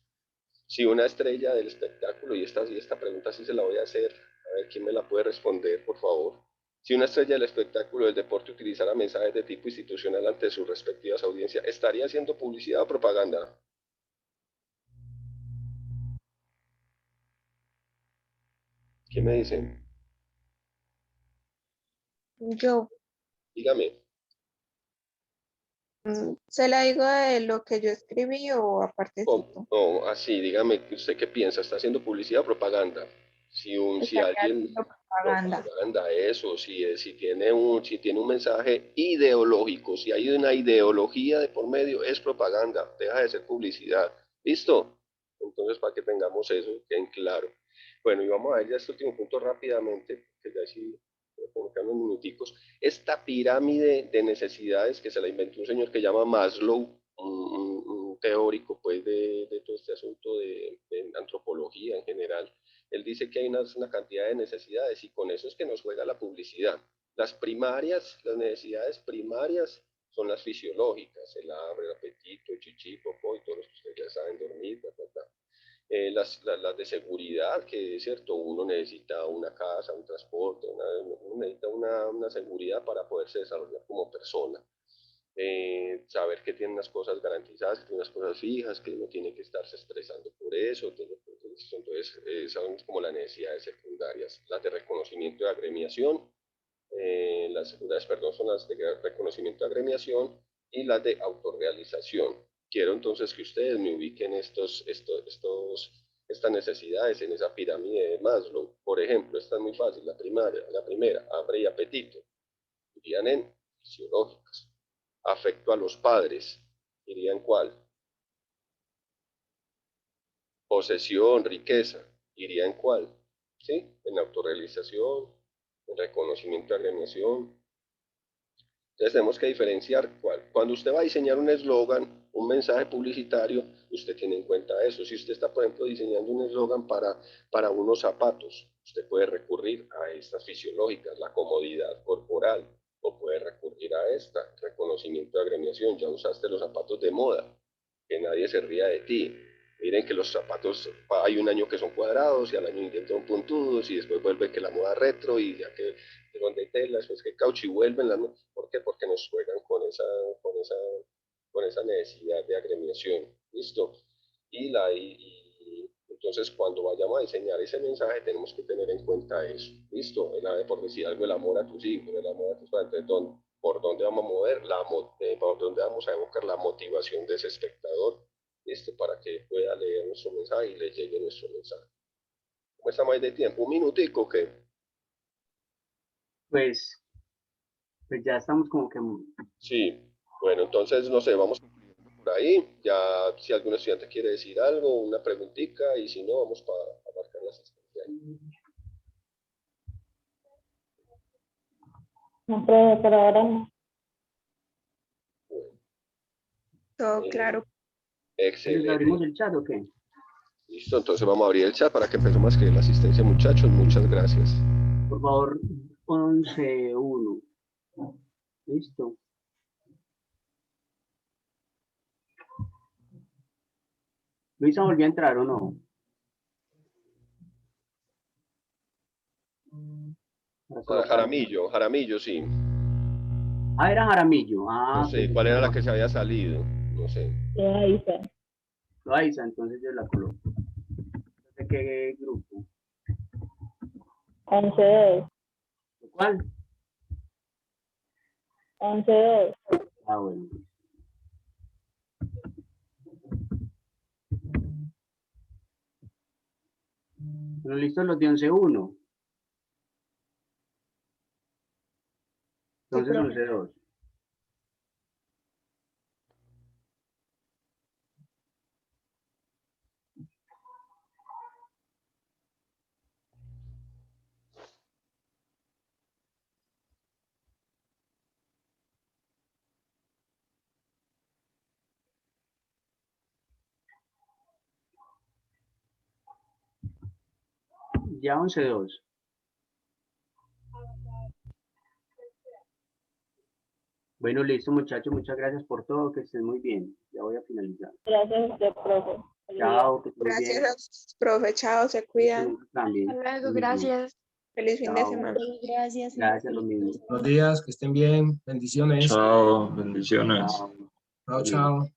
Si una estrella del espectáculo, y esta pregunta sí se la voy a hacer, a ver quién me la puede responder, por favor. Si una estrella del espectáculo del deporte utilizara mensajes de tipo institucional ante sus respectivas audiencias, ¿estaría haciendo publicidad o propaganda? ¿Qué me dicen? Yo Dígame. se la digo de lo que yo escribí o aparte. No, así, dígame, ¿usted qué piensa? ¿Está haciendo publicidad o propaganda? Si alguien... Propaganda, eso, si tiene un mensaje ideológico, si hay una ideología de por medio, es propaganda, deja de ser publicidad. ¿Listo? Entonces, para que tengamos eso, queden claro. Bueno, y vamos a ver ya este último punto rápidamente, que ya sí, unos minuticos. Esta pirámide de necesidades que se la inventó un señor que llama Maslow, un teórico pues de todo este asunto de antropología en general. Él dice que hay una cantidad de necesidades y con eso es que nos juega la publicidad. Las necesidades primarias son las fisiológicas, el hambre, el apetito, el chichi, popó y todos los que ustedes ya saben, dormir, bla, bla, bla. Las de seguridad, que es cierto, uno necesita una casa, un transporte, uno necesita una seguridad para poderse desarrollar como persona. Saber que tiene unas cosas garantizadas, que tiene unas cosas fijas, que no tiene que estarse estresando por eso. Entonces, son como las necesidades secundarias. Las de reconocimiento de agremiación, las secundarias, perdón, son las de reconocimiento de agremiación y las de autorrealización. Quiero entonces que ustedes me ubiquen estas necesidades en esa pirámide de Maslow. Por ejemplo, esta es muy fácil, la primera, hambre y apetito, irían en fisiológicas. Afecto a los padres, irían ¿cuál? Posesión, riqueza, iría en ¿cuál? ¿Sí? En autorrealización, en reconocimiento de agremiación. Entonces tenemos que diferenciar cuál. Cuando usted va a diseñar un eslogan, un mensaje publicitario, usted tiene en cuenta eso. Si usted está, por ejemplo, diseñando un eslogan para unos zapatos, usted puede recurrir a estas fisiológicas, la comodidad corporal, o puede recurrir a esta, reconocimiento de agremiación. Ya usaste los zapatos de moda, que nadie se ría de ti. Miren que los zapatos, hay un año que son cuadrados y al año intentan puntudos y después vuelve que la moda retro y ya que de tela, después que caucho y vuelven. ¿Por qué? Porque nos juegan con esa necesidad de agremiación. ¿Listo? Y entonces cuando vayamos a diseñar ese mensaje tenemos que tener en cuenta eso. ¿Listo? Por decir algo, el amor a tus hijos, el amor a tus padres. Entonces, ¿por dónde vamos a mover? ¿Por dónde vamos a evocar la motivación de ese espectador? ¿Listo? Para que pueda leer nuestro mensaje y le llegue nuestro mensaje. ¿Cómo estamos ahí de tiempo? ¿Un minutico qué? Pues ya estamos como que... Sí, bueno, entonces, no sé, vamos concluyendo por ahí. Ya, si algún estudiante quiere decir algo, una preguntita, y si no, vamos para marcar la asistencia. No, profe, pero ahora no. Todo claro. Excelente. ¿Abrimos el chat o qué? Listo, entonces vamos a abrir el chat para que empecemos a escribir la asistencia, muchachos. Muchas gracias. Por favor, 11-1. Listo. Luisa, ¿volvió a entrar o no? Jaramillo, sí. Ah, era Jaramillo. Ah, no sé, ¿cuál era la que se había salido? No sé. Loaiza, entonces yo la coloco. ¿De qué grupo? 11-2. ¿Cuál? 11-2. Ah, bueno. Bueno, listos los de 11-1. Entonces 11-2. Ya 11-2. Bueno, listo, muchachos. Muchas gracias por todo. Que estén muy bien. Ya voy a finalizar. Gracias a usted, profe. Chao, que estén muy bien. Gracias, profe. Chao, se cuidan. También. Hasta luego, gracias. Feliz fin de Chao. semana. Gracias. Gracias, lo mismo. Buenos días, que estén bien. Bendiciones. Chao, bendiciones. Chao. Chao, chao.